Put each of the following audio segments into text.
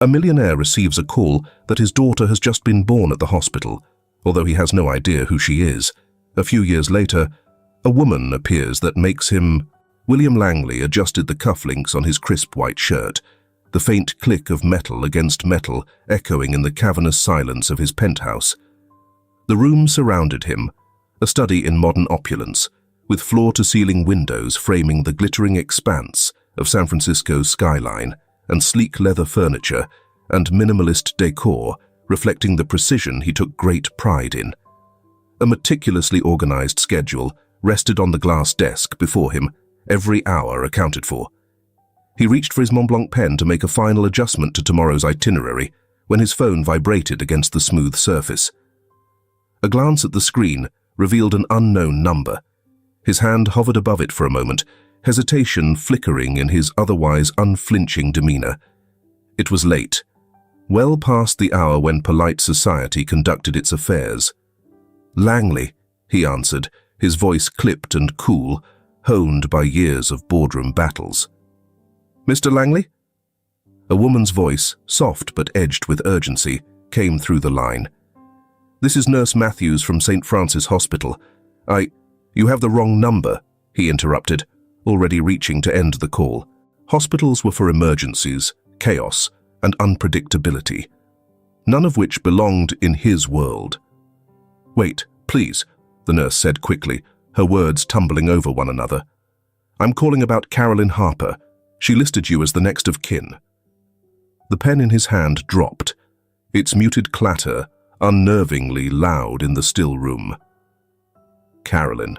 A millionaire receives a call that his daughter has just been born at the hospital, although he has no idea who she is. A few years later, a woman appears that makes him... William Langley adjusted the cufflinks on his crisp white shirt, the faint click of metal against metal echoing in the cavernous silence of his penthouse. The room surrounded him, a study in modern opulence, with floor-to-ceiling windows framing the glittering expanse of San Francisco's skyline, and sleek leather furniture and minimalist decor reflecting the precision he took great pride in. A meticulously organized schedule rested on the glass desk before him, every hour accounted for. He reached for his Mont Blanc pen to make a final adjustment to tomorrow's itinerary when his phone vibrated against the smooth surface. A glance at the screen revealed an unknown number. His hand hovered above it for a moment, hesitation flickering in his otherwise unflinching demeanor. It was late, well past the hour when polite society conducted its affairs. "Langley," he answered, his voice clipped and cool, honed by years of boardroom battles. "Mr. Langley?" A woman's voice, soft but edged with urgency, came through the line. "This is Nurse Matthews from St. Francis Hospital. You have the wrong number," he interrupted, already reaching to end the call. Hospitals were for emergencies, chaos, and unpredictability, none of which belonged in his world. "Wait, please," the nurse said quickly, her words tumbling over one another. "I'm calling about Carolyn Harper. She listed you as the next of kin." The pen in his hand dropped, its muted clatter unnervingly loud in the still room. Carolyn.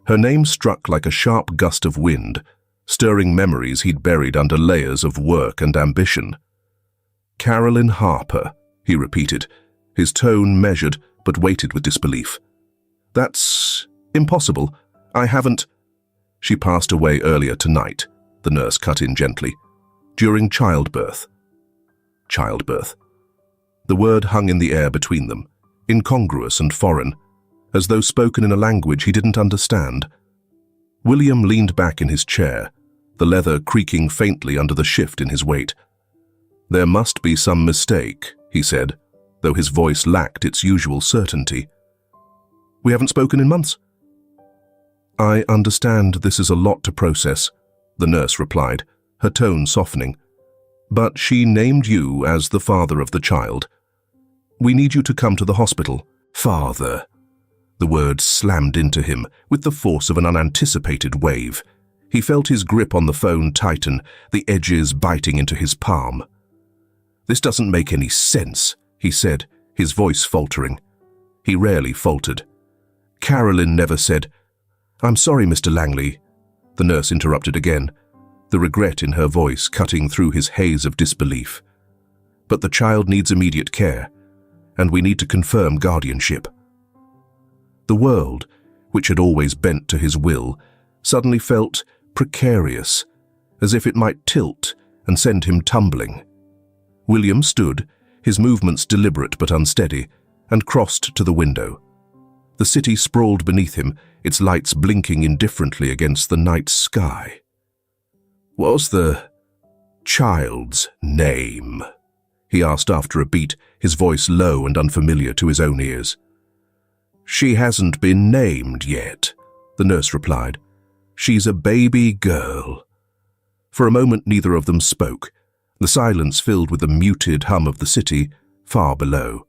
Her name struck like a sharp gust of wind, stirring memories he'd buried under layers of work and ambition. "Carolyn Harper," he repeated, his tone measured but weighted with disbelief. "That's impossible. I haven't—" "She passed away earlier tonight," the nurse cut in gently, "during childbirth." Childbirth. The word hung in the air between them, incongruous and foreign, as though spoken in a language he didn't understand. William leaned back in his chair, the leather creaking faintly under the shift in his weight. "There must be some mistake," he said, though his voice lacked its usual certainty. "We haven't spoken in months." "I understand this is a lot to process," the nurse replied, her tone softening. "But she named you as the father of the child. We need you to come to the hospital." "Father." The word slammed into him with the force of an unanticipated wave. He felt his grip on the phone tighten, the edges biting into his palm. "This doesn't make any sense," he said, his voice faltering. He rarely faltered. "Carolyn never said—" "I'm sorry, Mr. Langley," the nurse interrupted again, the regret in her voice cutting through his haze of disbelief. "But the child needs immediate care, and we need to confirm guardianship." The world, which had always bent to his will, suddenly felt precarious, as if it might tilt and send him tumbling. William stood, his movements deliberate but unsteady, and crossed to the window. The city sprawled beneath him, its lights blinking indifferently against the night sky. "What was the child's name?" he asked after a beat, his voice low and unfamiliar to his own ears. "She hasn't been named yet," the nurse replied. "She's a baby girl." For a moment neither of them spoke, the silence filled with the muted hum of the city far below.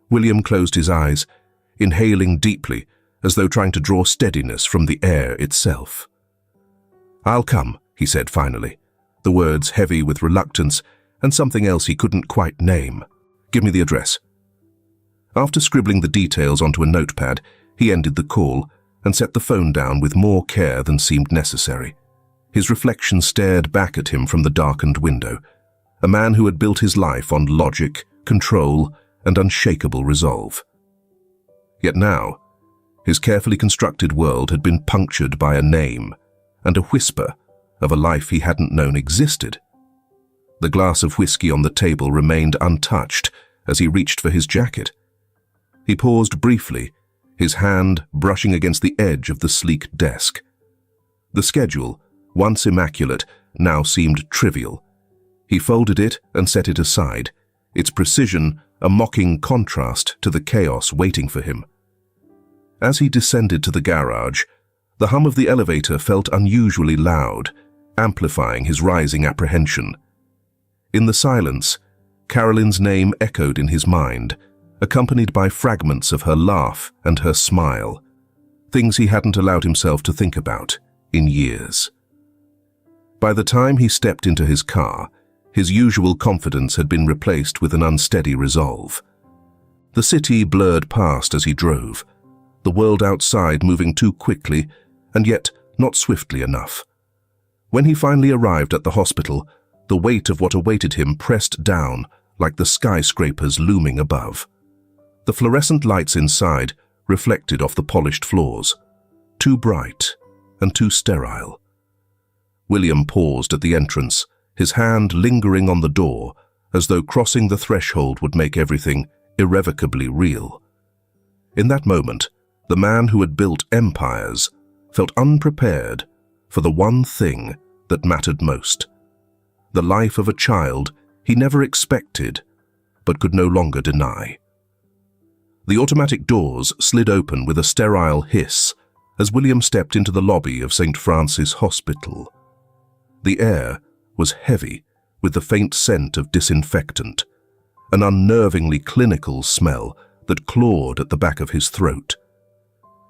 William closed his eyes, inhaling deeply, as though trying to draw steadiness from the air itself. "I'll come," he said finally, the words heavy with reluctance and something else he couldn't quite name. "Give me the address." After scribbling the details onto a notepad, he ended the call and set the phone down with more care than seemed necessary. His reflection stared back at him from the darkened window, a man who had built his life on logic, control, and unshakable resolve. Yet now, his carefully constructed world had been punctured by a name and a whisper of a life he hadn't known existed. The glass of whiskey on the table remained untouched as he reached for his jacket. He paused briefly, his hand brushing against the edge of the sleek desk. The schedule, once immaculate, now seemed trivial. He folded it and set it aside, its precision a mocking contrast to the chaos waiting for him. As he descended to the garage, the hum of the elevator felt unusually loud, amplifying his rising apprehension. In the silence, Carolyn's name echoed in his mind, accompanied by fragments of her laugh and her smile, things he hadn't allowed himself to think about in years. By the time he stepped into his car, his usual confidence had been replaced with an unsteady resolve. The city blurred past as he drove, the world outside moving too quickly and yet not swiftly enough. When he finally arrived at the hospital, the weight of what awaited him pressed down like the skyscrapers looming above. The fluorescent lights inside reflected off the polished floors, too bright and too sterile. William paused at the entrance, his hand lingering on the door, as though crossing the threshold would make everything irrevocably real. In that moment, the man who had built empires felt unprepared for the one thing that mattered most, the life of a child he never expected but could no longer deny. The automatic doors slid open with a sterile hiss as William stepped into the lobby of St. Francis Hospital. The air was heavy with the faint scent of disinfectant, an unnervingly clinical smell that clawed at the back of his throat.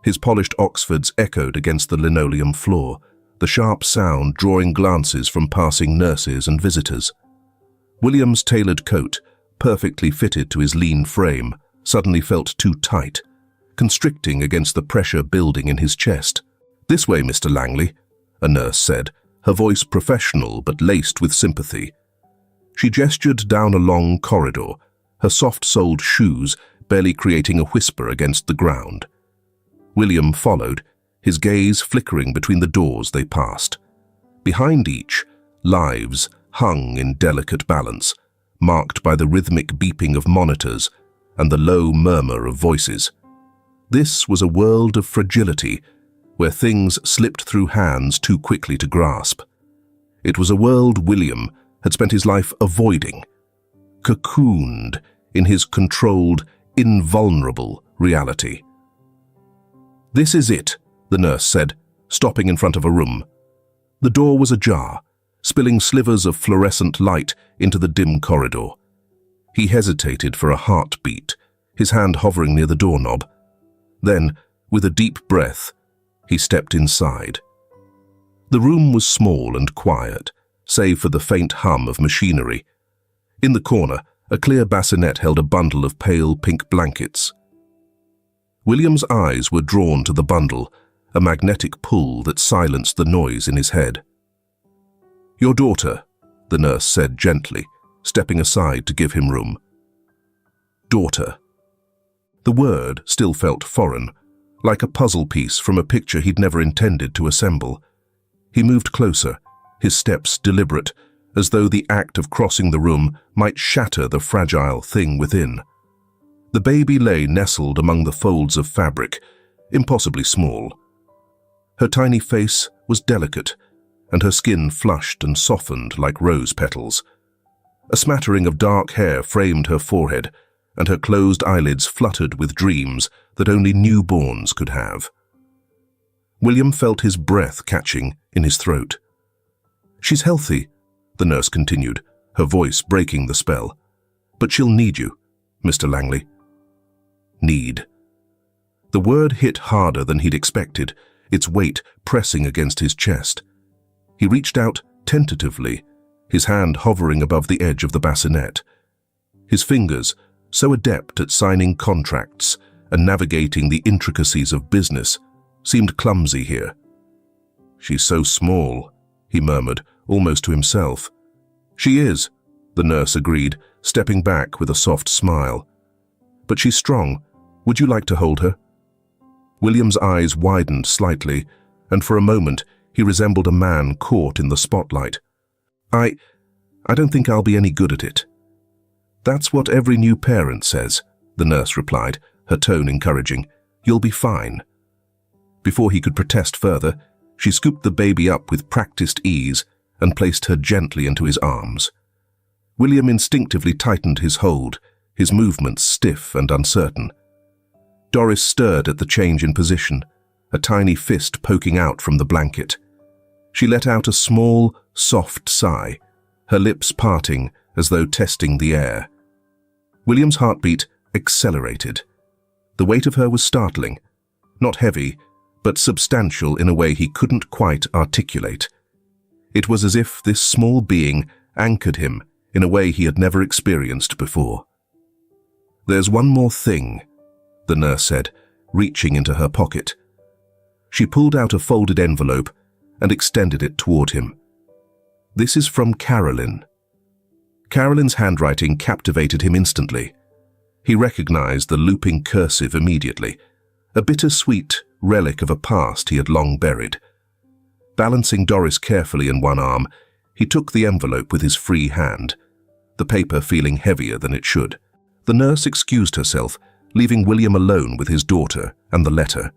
His polished Oxfords echoed against the linoleum floor, the sharp sound drawing glances from passing nurses and visitors. William's tailored coat, perfectly fitted to his lean frame, suddenly felt too tight, constricting against the pressure building in his chest. "This way, Mr. Langley," a nurse said, her voice professional but laced with sympathy. She gestured down a long corridor, her soft-soled shoes barely creating a whisper against the ground. William followed, his gaze flickering between the doors they passed. Behind each, lives hung in delicate balance, marked by the rhythmic beeping of monitors and the low murmur of voices. This was a world of fragility, where things slipped through hands too quickly to grasp. It was a world William had spent his life avoiding, cocooned in his controlled, invulnerable reality. "This is it," the nurse said, stopping in front of a room. The door was ajar, spilling slivers of fluorescent light into the dim corridor. He hesitated for a heartbeat, his hand hovering near the doorknob. Then, with a deep breath, he stepped inside. The room was small and quiet, save for the faint hum of machinery. In the corner, a clear bassinet held a bundle of pale pink blankets. William's eyes were drawn to the bundle, a magnetic pull that silenced the noise in his head. "Your daughter," the nurse said gently, stepping aside to give him room. Daughter. The word still felt foreign, like a puzzle piece from a picture he'd never intended to assemble. He moved closer, his steps deliberate, as though the act of crossing the room might shatter the fragile thing within. The baby lay nestled among the folds of fabric, impossibly small. Her tiny face was delicate, and her skin flushed and softened like rose petals. A smattering of dark hair framed her forehead, and her closed eyelids fluttered with dreams that only newborns could have. William felt his breath catching in his throat. "She's healthy," the nurse continued, her voice breaking the spell. "But she'll need you, Mr. Langley." Need. The word hit harder than he'd expected, its weight pressing against his chest. He reached out tentatively, his hand hovering above the edge of the bassinet. His fingers, so adept at signing contracts and navigating the intricacies of business, seemed clumsy here. "She's so small," he murmured, almost to himself. "She is," the nurse agreed, stepping back with a soft smile. "But she's strong. Would you like to hold her?" William's eyes widened slightly, and for a moment he resembled a man caught in the spotlight. I don't think I'll be any good at it." "That's what every new parent says," the nurse replied, her tone encouraging. "You'll be fine." Before he could protest further, she scooped the baby up with practiced ease and placed her gently into his arms. William instinctively tightened his hold, his movements stiff and uncertain. Doris stirred at the change in position, a tiny fist poking out from the blanket. She let out a small, soft sigh, her lips parting as though testing the air. William's heartbeat accelerated. The weight of her was startling, not heavy, but substantial in a way he couldn't quite articulate. It was as if this small being anchored him in a way he had never experienced before. "There's one more thing," the nurse said, reaching into her pocket. She pulled out a folded envelope and extended it toward him. "This is from Carolyn." Carolyn's handwriting captivated him instantly. He recognized the looping cursive immediately, a bittersweet relic of a past he had long buried. Balancing Doris carefully in one arm, he took the envelope with his free hand, the paper feeling heavier than it should. The nurse excused herself, leaving William alone with his daughter and the letter.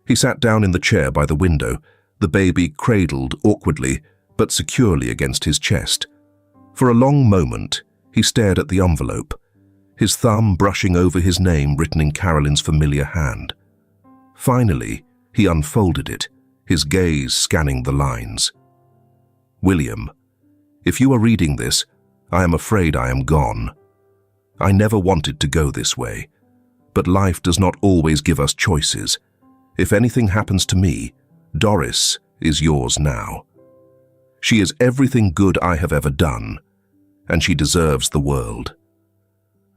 He sat down in the chair by the window, the baby cradled awkwardly but securely against his chest. For a long moment, he stared at the envelope, his thumb brushing over his name written in Carolyn's familiar hand. Finally, he unfolded it, his gaze scanning the lines. "William, if you are reading this, I am afraid I am gone. I never wanted to go this way, but life does not always give us choices. If anything happens to me, Doris is yours now. She is everything good I have ever done, and she deserves the world.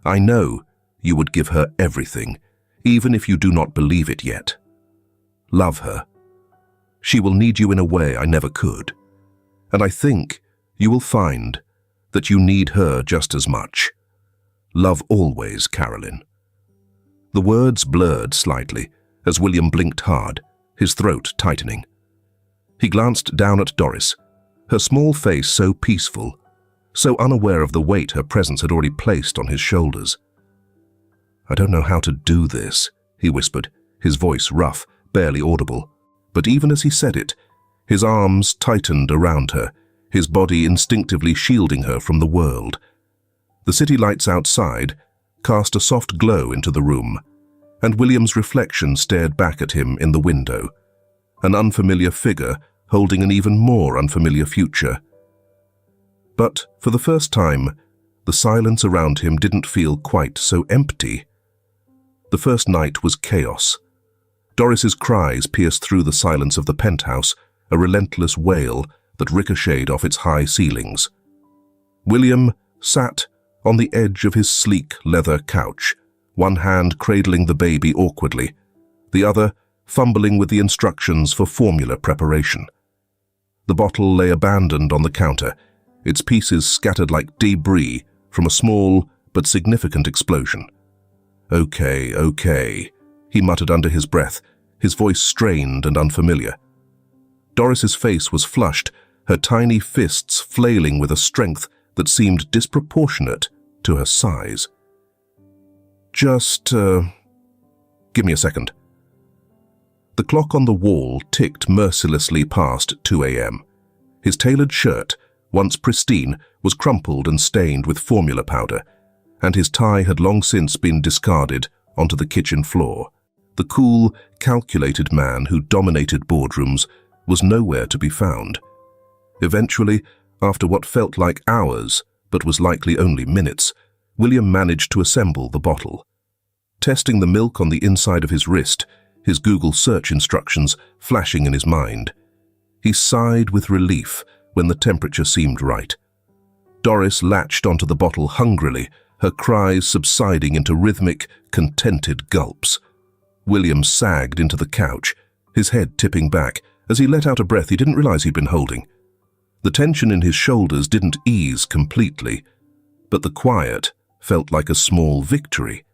I know you would give her everything, even if you do not believe it yet. Love her. She will need you in a way I never could, and I think you will find that you need her just as much. Love always, Carolyn." The words blurred slightly as William blinked hard, his throat tightening. He glanced down at Doris, her small face so peaceful, so unaware of the weight her presence had already placed on his shoulders. "I don't know how to do this," he whispered, his voice rough, barely audible. But even as he said it, his arms tightened around her, his body instinctively shielding her from the world. The city lights outside cast a soft glow into the room, and William's reflection stared back at him in the window, an unfamiliar figure holding an even more unfamiliar future. But for the first time, the silence around him didn't feel quite so empty. The first night was chaos. Doris's cries pierced through the silence of the penthouse, a relentless wail that ricocheted off its high ceilings. William sat on the edge of his sleek leather couch, one hand cradling the baby awkwardly, the other fumbling with the instructions for formula preparation. The bottle lay abandoned on the counter, its pieces scattered like debris from a small but significant explosion. Okay, he muttered under his breath, his voice strained and unfamiliar. Doris's face was flushed, her tiny fists flailing with a strength that seemed disproportionate to her size. "Just, give me a second." The clock on the wall ticked mercilessly past 2 a.m. His tailored shirt, once pristine, was crumpled and stained with formula powder, and his tie had long since been discarded onto the kitchen floor. The cool, calculated man who dominated boardrooms was nowhere to be found. Eventually, after what felt like hours, but was likely only minutes, William managed to assemble the bottle. Testing the milk on the inside of his wrist, his Google search instructions flashing in his mind, he sighed with relief when the temperature seemed right. Doris latched onto the bottle hungrily, her cries subsiding into rhythmic, contented gulps. William sagged into the couch, his head tipping back as he let out a breath he didn't realize he'd been holding. The tension in his shoulders didn't ease completely, but the quiet felt like a small victory.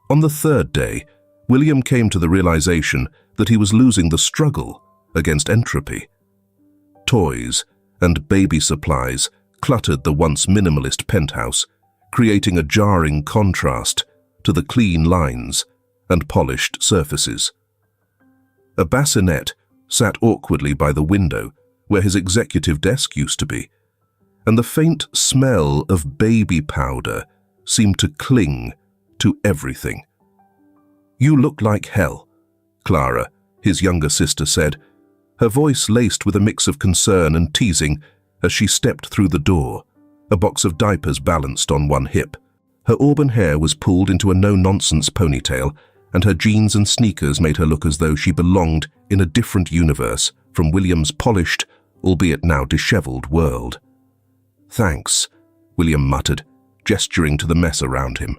On the third day, William came to the realization that he was losing the struggle against entropy. Toys and baby supplies cluttered the once minimalist penthouse, creating a jarring contrast to the clean lines and polished surfaces. A bassinet sat awkwardly by the window where his executive desk used to be, and the faint smell of baby powder seemed to cling to everything. "You look like hell," Clara, his younger sister, said, her voice laced with a mix of concern and teasing as she stepped through the door, a box of diapers balanced on one hip. Her auburn hair was pulled into a no-nonsense ponytail, and her jeans and sneakers made her look as though she belonged in a different universe from William's polished, albeit now disheveled, world. "Thanks," William muttered, gesturing to the mess around him.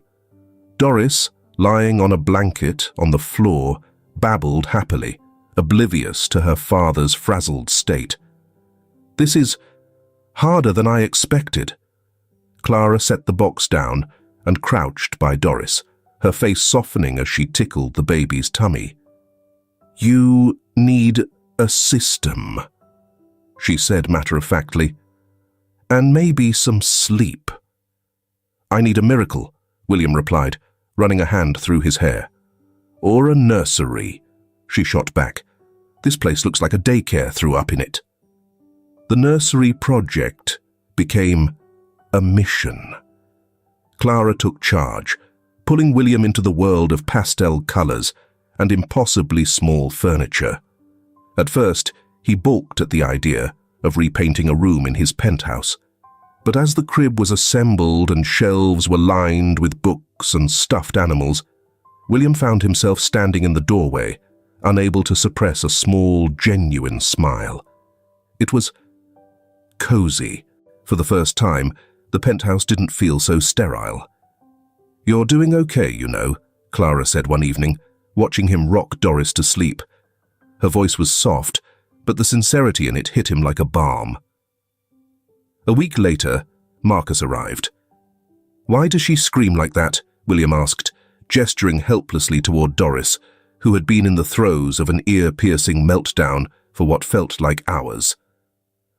Doris, lying on a blanket on the floor, babbled happily, oblivious to her father's frazzled state. "This is harder than I expected." Clara set the box down and crouched by Doris, her face softening as she tickled the baby's tummy. "You need a system," she said matter-of-factly, "and maybe some sleep." "I need a miracle," William replied, running a hand through his hair. "Or a nursery," she shot back. "This place looks like a daycare threw up in it." The nursery project became a mission. Clara took charge, pulling William into the world of pastel colors and impossibly small furniture. At first, he balked at the idea of repainting a room in his penthouse. But as the crib was assembled and shelves were lined with books and stuffed animals, William found himself standing in the doorway, unable to suppress a small, genuine smile. It was cozy. For the first time, the penthouse didn't feel so sterile. "You're doing okay, you know," Clara said one evening, watching him rock Doris to sleep. Her voice was soft, but the sincerity in it hit him like a balm. A week later, Marcus arrived. "Why does she scream like that?" William asked, gesturing helplessly toward Doris, who had been in the throes of an ear-piercing meltdown for what felt like hours.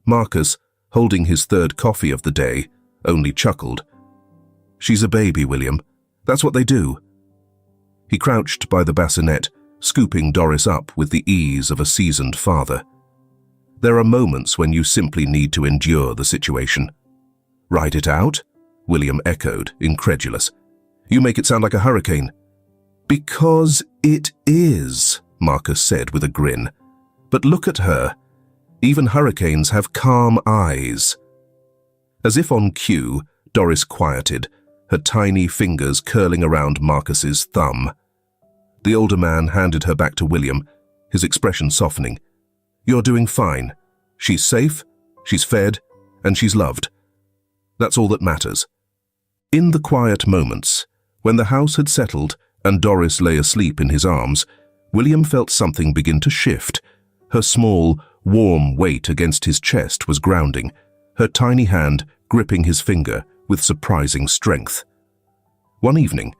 Marcus, holding his third coffee of the day, only chuckled. "She's a baby, William. That's what they do." He crouched by the bassinet, scooping Doris up with the ease of a seasoned father. There are moments when you simply need to endure the situation. "Ride it out?" William echoed, incredulous. "You make it sound like a hurricane." "Because it is," Marcus said with a grin. "But look at her. Even hurricanes have calm eyes." As if on cue, Doris quieted, her tiny fingers curling around Marcus's thumb. The older man handed her back to William, his expression softening. "You're doing fine. She's safe, she's fed, and she's loved. That's all that matters." In the quiet moments, when the house had settled and Doris lay asleep in his arms, William felt something begin to shift. Her small, warm weight against his chest was grounding, her tiny hand gripping his finger with surprising strength. One evening,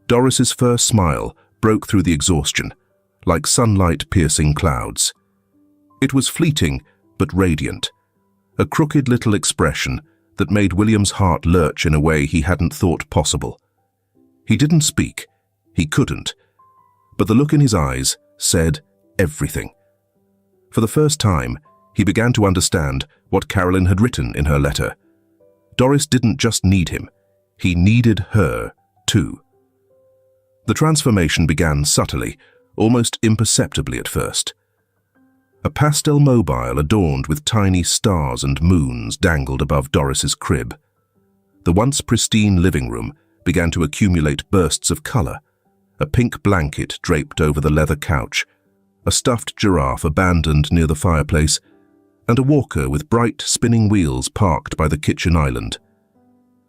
Doris's first smile broke through the exhaustion, like sunlight piercing clouds. It was fleeting but radiant, a crooked little expression that made William's heart lurch in a way he hadn't thought possible. He didn't speak, he couldn't, but the look in his eyes said everything. For the first time, he began to understand what Carolyn had written in her letter. Doris didn't just need him, he needed her too. The transformation began subtly, almost imperceptibly at first. A pastel mobile adorned with tiny stars and moons dangled above Doris's crib. The once pristine living room began to accumulate bursts of color, a pink blanket draped over the leather couch, a stuffed giraffe abandoned near the fireplace, and a walker with bright spinning wheels parked by the kitchen island.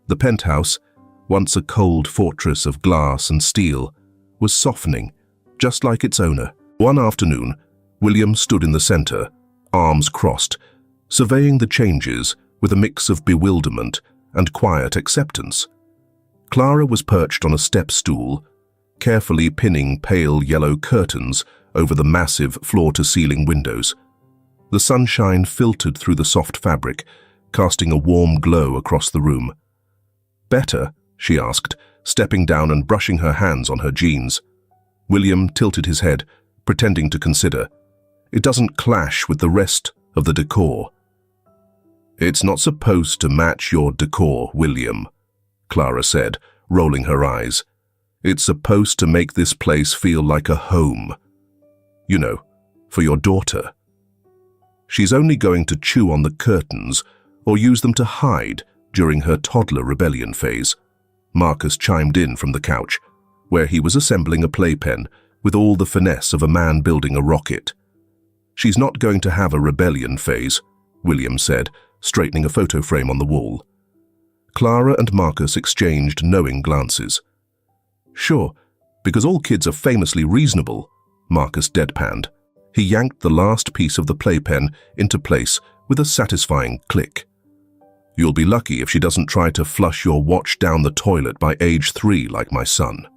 The penthouse, once a cold fortress of glass and steel, was softening, just like its owner. One afternoon, William stood in the center, arms crossed, surveying the changes with a mix of bewilderment and quiet acceptance. Clara was perched on a step stool, carefully pinning pale yellow curtains over the massive floor-to-ceiling windows. The sunshine filtered through the soft fabric, casting a warm glow across the room. "Better?" she asked, stepping down and brushing her hands on her jeans. William tilted his head, pretending to consider. "It doesn't clash with the rest of the decor." "It's not supposed to match your decor, William," Clara said, rolling her eyes. "It's supposed to make this place feel like a home. You know, for your daughter. She's only going to chew on the curtains or use them to hide during her toddler rebellion phase." Marcus chimed in from the couch, where he was assembling a playpen with all the finesse of a man building a rocket. "She's not going to have a rebellion phase," William said, straightening a photo frame on the wall. Clara and Marcus exchanged knowing glances. "Sure, because all kids are famously reasonable," Marcus deadpanned. He yanked the last piece of the playpen into place with a satisfying click. "You'll be lucky if she doesn't try to flush your watch down the toilet by age 3 like my son."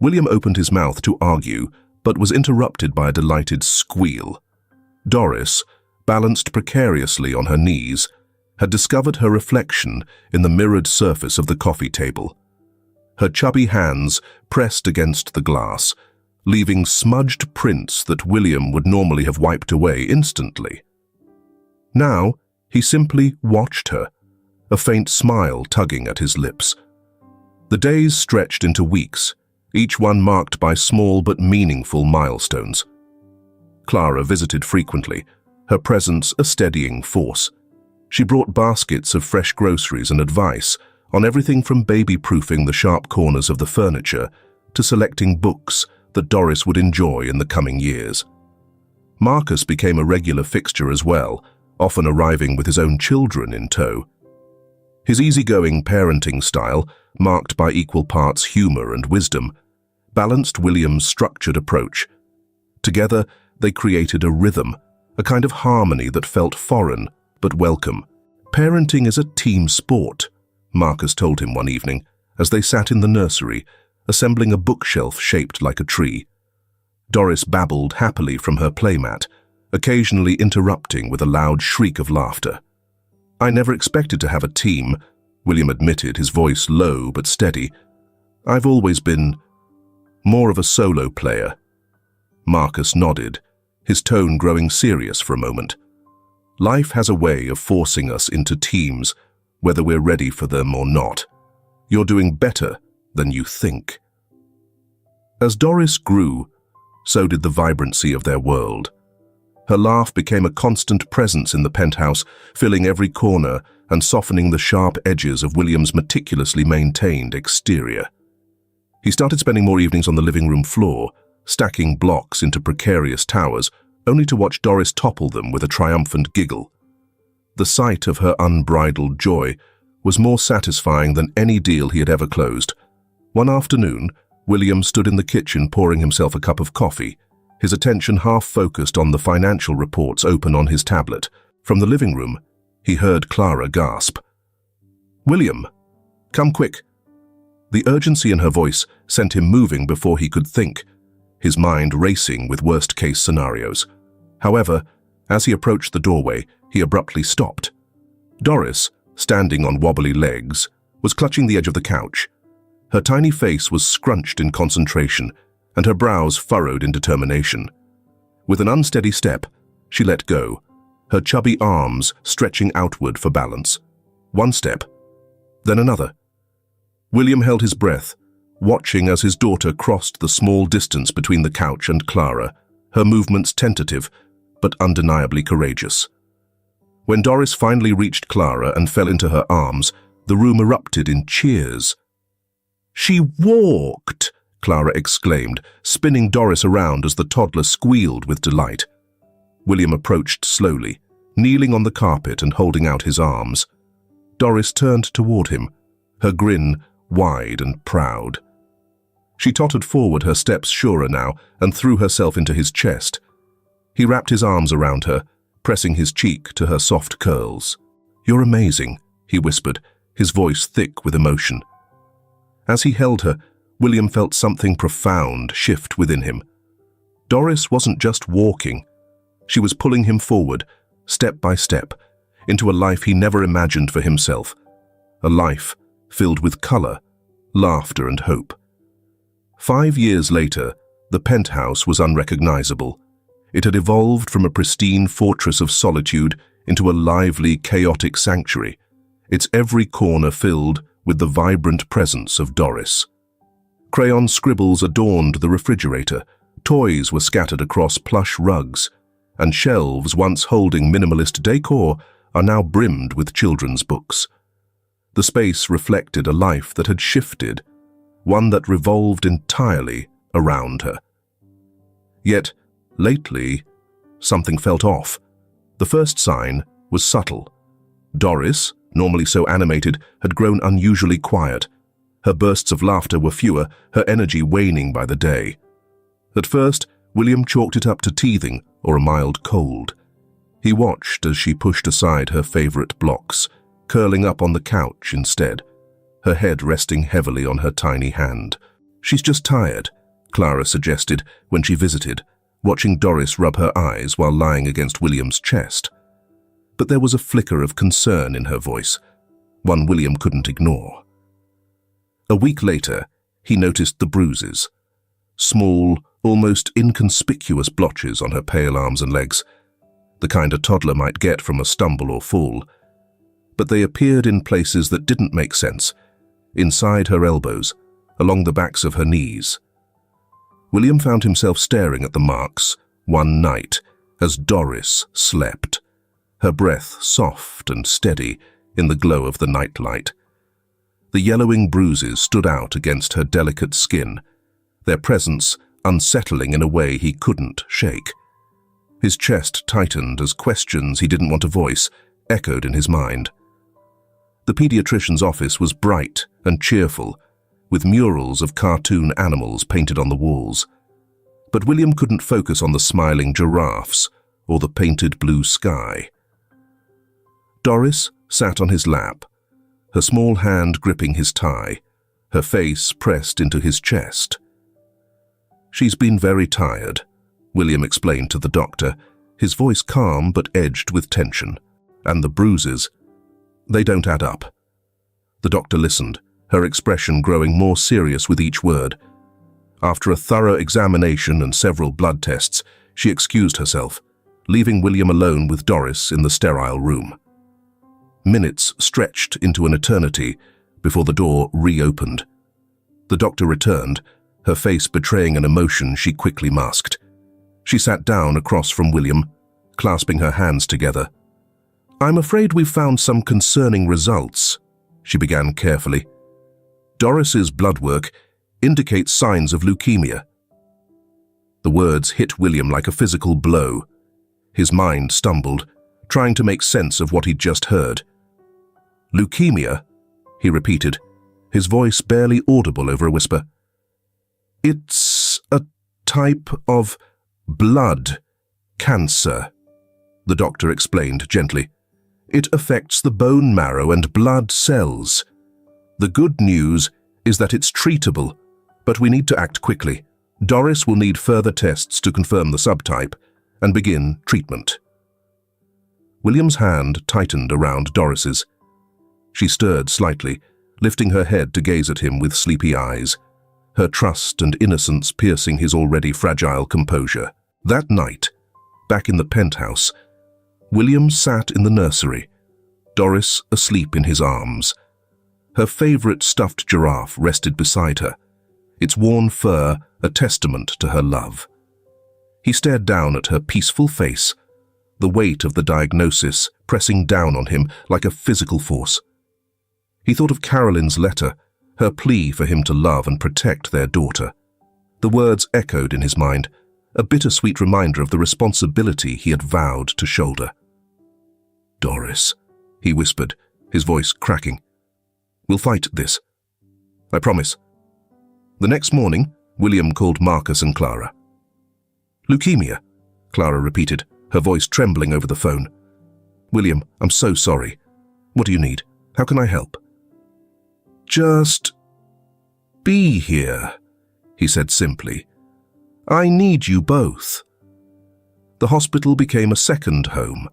William opened his mouth to argue, but was interrupted by a delighted squeal. Doris, balanced precariously on her knees, had discovered her reflection in the mirrored surface of the coffee table. Her chubby hands pressed against the glass, leaving smudged prints that William would normally have wiped away instantly. Now, he simply watched her, a faint smile tugging at his lips. The days stretched into weeks, each one marked by small but meaningful milestones. Clara visited frequently, her presence a steadying force. She brought baskets of fresh groceries and advice on everything from baby-proofing the sharp corners of the furniture to selecting books that Doris would enjoy in the coming years. Marcus became a regular fixture as well, often arriving with his own children in tow. His easygoing parenting style, marked by equal parts humor and wisdom, balanced William's structured approach. Together, they created a rhythm, a kind of harmony that felt foreign but welcome. "Parenting is a team sport," Marcus told him one evening as they sat in the nursery, assembling a bookshelf shaped like a tree. Doris babbled happily from her playmat, occasionally interrupting with a loud shriek of laughter. "I never expected to have a team," William admitted, his voice low but steady. "I've always been more of a solo player." Marcus nodded, his tone growing serious for a moment. "Life has a way of forcing us into teams, whether we're ready for them or not. You're doing better than you think." As Doris grew, so did the vibrancy of their world. Her laugh became a constant presence in the penthouse, filling every corner and softening the sharp edges of William's meticulously maintained exterior. He started spending more evenings on the living room floor, stacking blocks into precarious towers, only to watch Doris topple them with a triumphant giggle. The sight of her unbridled joy was more satisfying than any deal he had ever closed. One afternoon, William stood in the kitchen pouring himself a cup of coffee, his attention half-focused on the financial reports open on his tablet. From the living room, he heard Clara gasp. "William, come quick." The urgency in her voice sent him moving before he could think, his mind racing with worst-case scenarios. However, as he approached the doorway, he abruptly stopped. Doris, standing on wobbly legs, was clutching the edge of the couch. Her tiny face was scrunched in concentration, and her brows furrowed in determination. With an unsteady step, she let go, her chubby arms stretching outward for balance. One step, then another. William held his breath, watching as his daughter crossed the small distance between the couch and Clara, her movements tentative, but undeniably courageous. When Doris finally reached Clara and fell into her arms, the room erupted in cheers. "She walked!" Clara exclaimed, spinning Doris around as the toddler squealed with delight. William approached slowly, kneeling on the carpet and holding out his arms. Doris turned toward him, her grin wide and proud. She tottered forward, her steps surer now, and threw herself into his chest. He wrapped his arms around her, pressing his cheek to her soft curls. "You're amazing," he whispered, his voice thick with emotion. As he held her, William felt something profound shift within him. Doris wasn't just walking. She was pulling him forward, step by step, into a life he never imagined for himself. A life filled with color, laughter, and hope. 5 years later, the penthouse was unrecognizable. It had evolved from a pristine fortress of solitude into a lively, chaotic sanctuary, its every corner filled with the vibrant presence of Doris. Crayon scribbles adorned the refrigerator, toys were scattered across plush rugs, and shelves once holding minimalist decor are now brimmed with children's books. The space reflected a life that had shifted, one that revolved entirely around her. Yet, lately, something felt off. The first sign was subtle. Doris, normally so animated, had grown unusually quiet. Her bursts of laughter were fewer, her energy waning by the day. At first, William chalked it up to teething or a mild cold. He watched as she pushed aside her favorite blocks, curling up on the couch instead, her head resting heavily on her tiny hand. "She's just tired," Clara suggested when she visited, watching Doris rub her eyes while lying against William's chest. But there was a flicker of concern in her voice, one William couldn't ignore. A week later, he noticed the bruises. Small, almost inconspicuous blotches on her pale arms and legs, the kind a toddler might get from a stumble or fall. But they appeared in places that didn't make sense, inside her elbows, along the backs of her knees. William found himself staring at the marks one night as Doris slept, her breath soft and steady in the glow of the nightlight. The yellowing bruises stood out against her delicate skin, their presence unsettling in a way he couldn't shake. His chest tightened as questions he didn't want to voice echoed in his mind. The pediatrician's office was bright and cheerful, with murals of cartoon animals painted on the walls. But William couldn't focus on the smiling giraffes or the painted blue sky. Doris sat on his lap, her small hand gripping his tie, her face pressed into his chest. "She's been very tired," William explained to the doctor, his voice calm but edged with tension. "And the bruises, they don't add up." The doctor listened, her expression growing more serious with each word. After a thorough examination and several blood tests, she excused herself, leaving William alone with Doris in the sterile room. Minutes stretched into an eternity before the door reopened. The doctor returned, her face betraying an emotion she quickly masked. She sat down across from William, clasping her hands together. "I'm afraid we've found some concerning results," she began carefully. "Doris's blood work indicates signs of leukemia." The words hit William like a physical blow. His mind stumbled, trying to make sense of what he'd just heard. "Leukemia?" he repeated, his voice barely audible over a whisper. "It's a type of blood cancer," the doctor explained gently. "It affects the bone marrow and blood cells. The good news is that it's treatable, but we need to act quickly. Doris will need further tests to confirm the subtype and begin treatment." William's hand tightened around Doris's. She stirred slightly, lifting her head to gaze at him with sleepy eyes, her trust and innocence piercing his already fragile composure. That night, back in the penthouse, William sat in the nursery, Doris asleep in his arms. Her favorite stuffed giraffe rested beside her, its worn fur a testament to her love. He stared down at her peaceful face, the weight of the diagnosis pressing down on him like a physical force. He thought of Carolyn's letter, her plea for him to love and protect their daughter. The words echoed in his mind, a bittersweet reminder of the responsibility he had vowed to shoulder. "Doris," he whispered, his voice cracking. "We'll fight this. I promise." The next morning, William called Marcus and Clara. "Leukemia," Clara repeated, her voice trembling over the phone. "William, I'm so sorry. What do you need? How can I help?" "Just be here," he said simply. "I need you both." The hospital became a second home.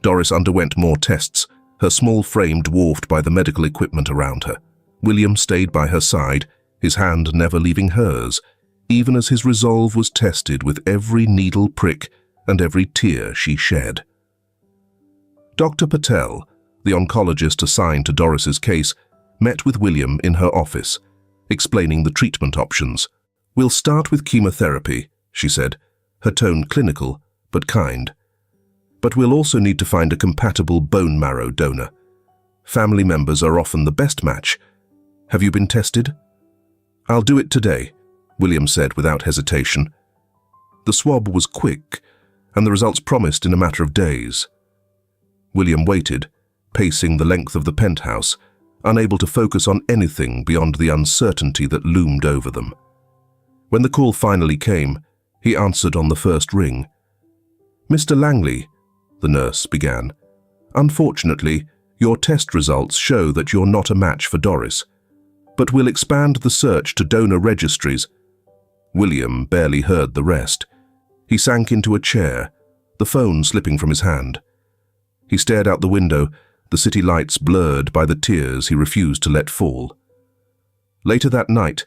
Doris underwent more tests, her small frame dwarfed by the medical equipment around her. William stayed by her side, his hand never leaving hers, even as his resolve was tested with every needle prick and every tear she shed. Dr. Patel, the oncologist assigned to Doris's case, met with William in her office, explaining the treatment options. "We'll start with chemotherapy," she said, her tone clinical but kind. "But we'll also need to find a compatible bone marrow donor. Family members are often the best match. Have you been tested?" "I'll do it today," William said without hesitation. The swab was quick, and the results promised in a matter of days. William waited, pacing the length of the penthouse, unable to focus on anything beyond the uncertainty that loomed over them. When the call finally came, he answered on the first ring. "Mr. Langley," the nurse began, "unfortunately, your test results show that you're not a match for Doris, but we'll expand the search to donor registries." William barely heard the rest. He sank into a chair, the phone slipping from his hand. He stared out the window, the city lights blurred by the tears he refused to let fall. Later that night,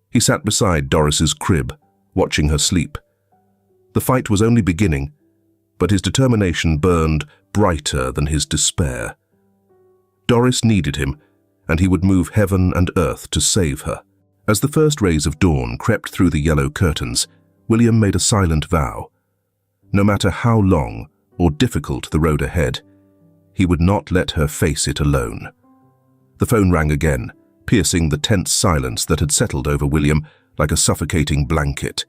he sat beside Doris's crib, watching her sleep. The fight was only beginning, but his determination burned brighter than his despair. Doris needed him, and he would move heaven and earth to save her. As the first rays of dawn crept through the yellow curtains, William made a silent vow. No matter how long or difficult the road ahead, he would not let her face it alone. The phone rang again, piercing the tense silence that had settled over William like a suffocating blanket.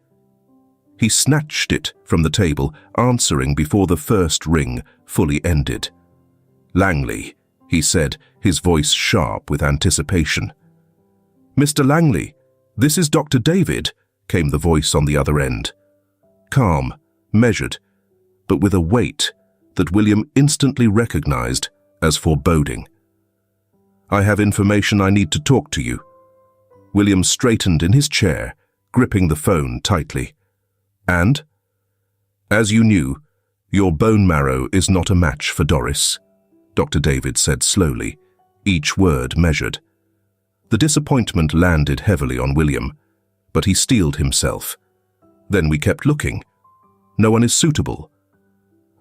He snatched it from the table, answering before the first ring fully ended. "Langley," he said, his voice sharp with anticipation. "Mr. Langley, this is Dr. David," came the voice on the other end. Calm, measured, but with a weight that William instantly recognized as foreboding. "I have information I need to talk to you." William straightened in his chair, gripping the phone tightly. "And?" "As you knew, your bone marrow is not a match for Doris," Dr. David said slowly, each word measured. The disappointment landed heavily on William, but he steeled himself. "Then we kept looking. No one is suitable."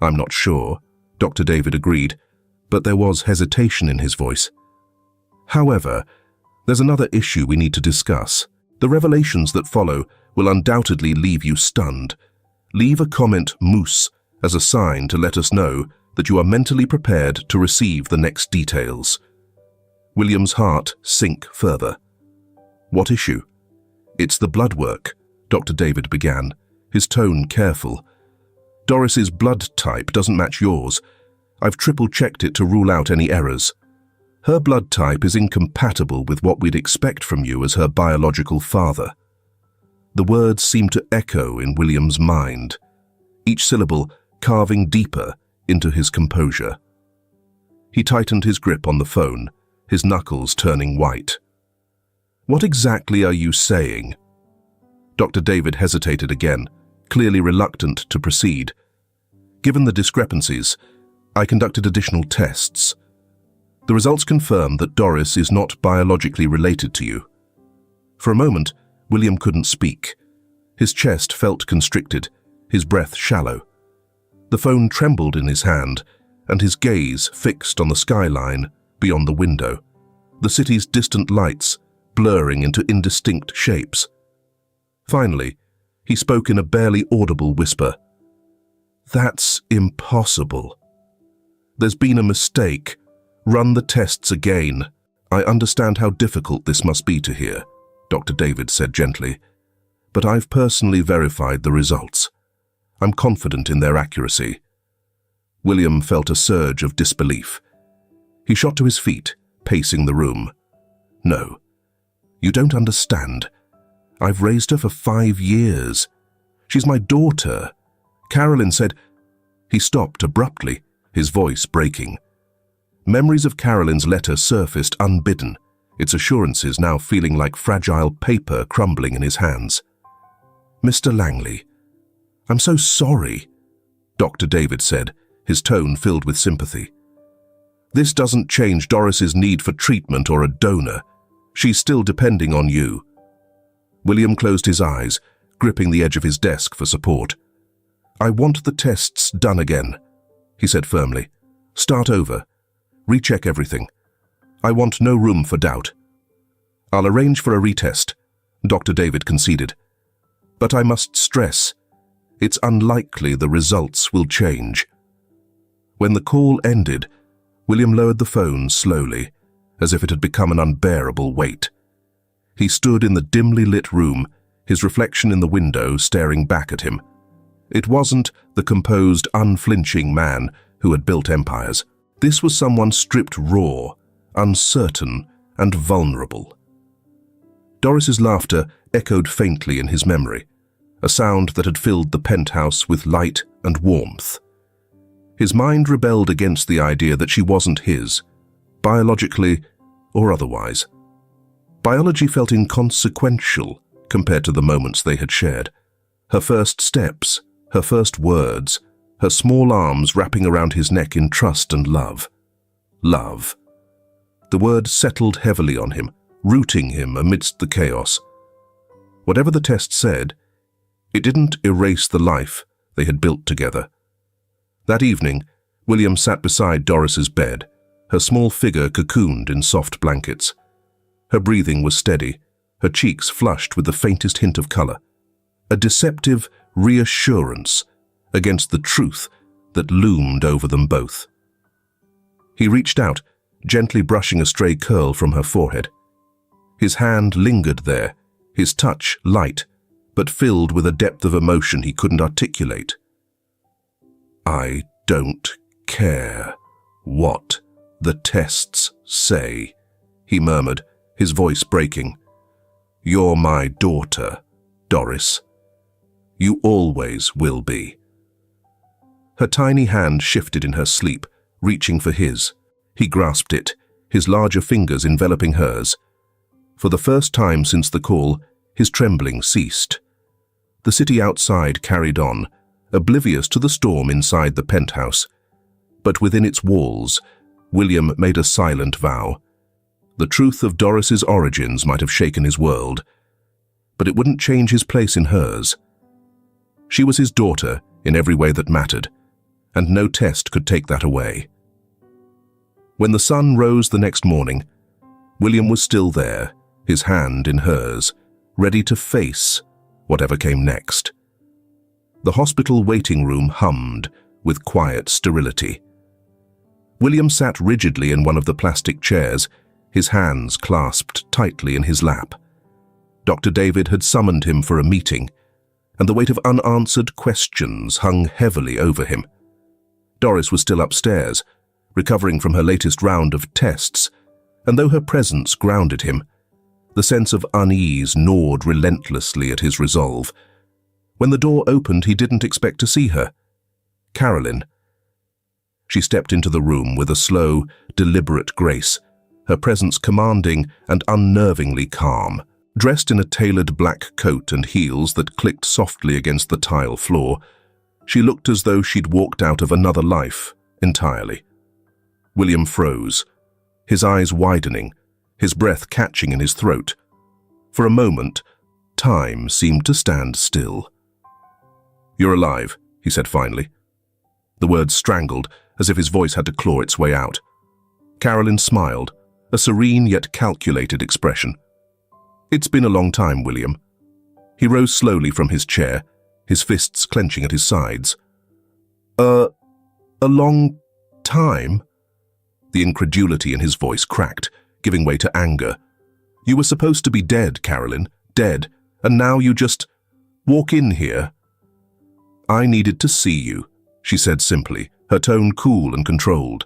"I'm not sure," Dr. David agreed, but there was hesitation in his voice. "However, there's another issue we need to discuss. The revelations that follow will undoubtedly leave you stunned. Leave a comment moose as a sign to let us know that you are mentally prepared to receive the next details." William's heart sank further. "What issue?" "It's the blood work," Dr. David began, his tone careful. "Doris's blood type doesn't match yours. I've triple-checked it to rule out any errors. Her blood type is incompatible with what we'd expect from you as her biological father." The words seemed to echo in William's mind, each syllable carving deeper into his composure. He tightened his grip on the phone, his knuckles turning white. "What exactly are you saying?" Dr. David hesitated again, clearly reluctant to proceed. "Given the discrepancies, I conducted additional tests. The results confirm that Doris is not biologically related to you." For a moment, William couldn't speak. His chest felt constricted, his breath shallow. The phone trembled in his hand, and his gaze fixed on the skyline beyond the window, the city's distant lights blurring into indistinct shapes. Finally, he spoke in a barely audible whisper. "That's impossible. There's been a mistake. Run the tests again. I understand how difficult this must be to hear," Dr. David said gently, "but I've personally verified the results. I'm confident in their accuracy." William felt a surge of disbelief. He shot to his feet, pacing the room. "No, you don't understand. I've raised her for 5 years. She's my daughter. Carolyn said—" He stopped abruptly, his voice breaking. Memories of Carolyn's letter surfaced unbidden, its assurances now feeling like fragile paper crumbling in his hands. "Mr. Langley, I'm so sorry," Dr. David said, his tone filled with sympathy. "This doesn't change Doris's need for treatment or a donor. She's still depending on you." William closed his eyes, gripping the edge of his desk for support. "I want the tests done again," he said firmly. Start over. Recheck everything. I want no room for doubt. I'll arrange for a retest, Dr. David conceded. But I must stress, it's unlikely the results will change. When the call ended, William lowered the phone slowly, as if it had become an unbearable weight. He stood in the dimly lit room, his reflection in the window staring back at him. It wasn't the composed, unflinching man who had built empires. This was someone stripped raw, uncertain, and vulnerable. Doris's laughter echoed faintly in his memory, a sound that had filled the penthouse with light and warmth. His mind rebelled against the idea that she wasn't his, biologically or otherwise. Biology felt inconsequential compared to the moments they had shared. Her first steps, her first words, her small arms wrapping around his neck in trust and love. Love. The word settled heavily on him, rooting him amidst the chaos. Whatever the test said, it didn't erase the life they had built together. That evening, William sat beside Doris's bed, her small figure cocooned in soft blankets. Her breathing was steady, her cheeks flushed with the faintest hint of color, a deceptive reassurance against the truth that loomed over them both. He reached out, gently brushing a stray curl from her forehead. His hand lingered there, his touch light, but filled with a depth of emotion he couldn't articulate. I don't care what the tests say, he murmured, his voice breaking. You're my daughter, Doris. You always will be. Her tiny hand shifted in her sleep, reaching for his. He grasped it, his larger fingers enveloping hers. For the first time since the call, his trembling ceased. The city outside carried on, oblivious to the storm inside the penthouse. But within its walls, William made a silent vow. The truth of Doris's origins might have shaken his world, but it wouldn't change his place in hers. She was his daughter in every way that mattered, and no test could take that away. When the sun rose the next morning, William was still there, his hand in hers, ready to face whatever came next. The hospital waiting room hummed with quiet sterility. William sat rigidly in one of the plastic chairs, his hands clasped tightly in his lap. Dr. David had summoned him for a meeting, and the weight of unanswered questions hung heavily over him. Doris was still upstairs, recovering from her latest round of tests, and though her presence grounded him, the sense of unease gnawed relentlessly at his resolve. When the door opened, he didn't expect to see her. Carolyn. She stepped into the room with a slow, deliberate grace, her presence commanding and unnervingly calm. Dressed in a tailored black coat and heels that clicked softly against the tile floor, she looked as though she'd walked out of another life entirely. William froze, his eyes widening, his breath catching in his throat. For a moment, time seemed to stand still. "You're alive," he said finally. The words strangled, as if his voice had to claw its way out. Carolyn smiled, a serene yet calculated expression. "It's been a long time, William." He rose slowly from his chair, his fists clenching at his sides. A long time?" The incredulity in his voice cracked, giving way to anger. "You were supposed to be dead, Carolyn, dead, and now you just walk in here." "I needed to see you," she said simply, her tone cool and controlled.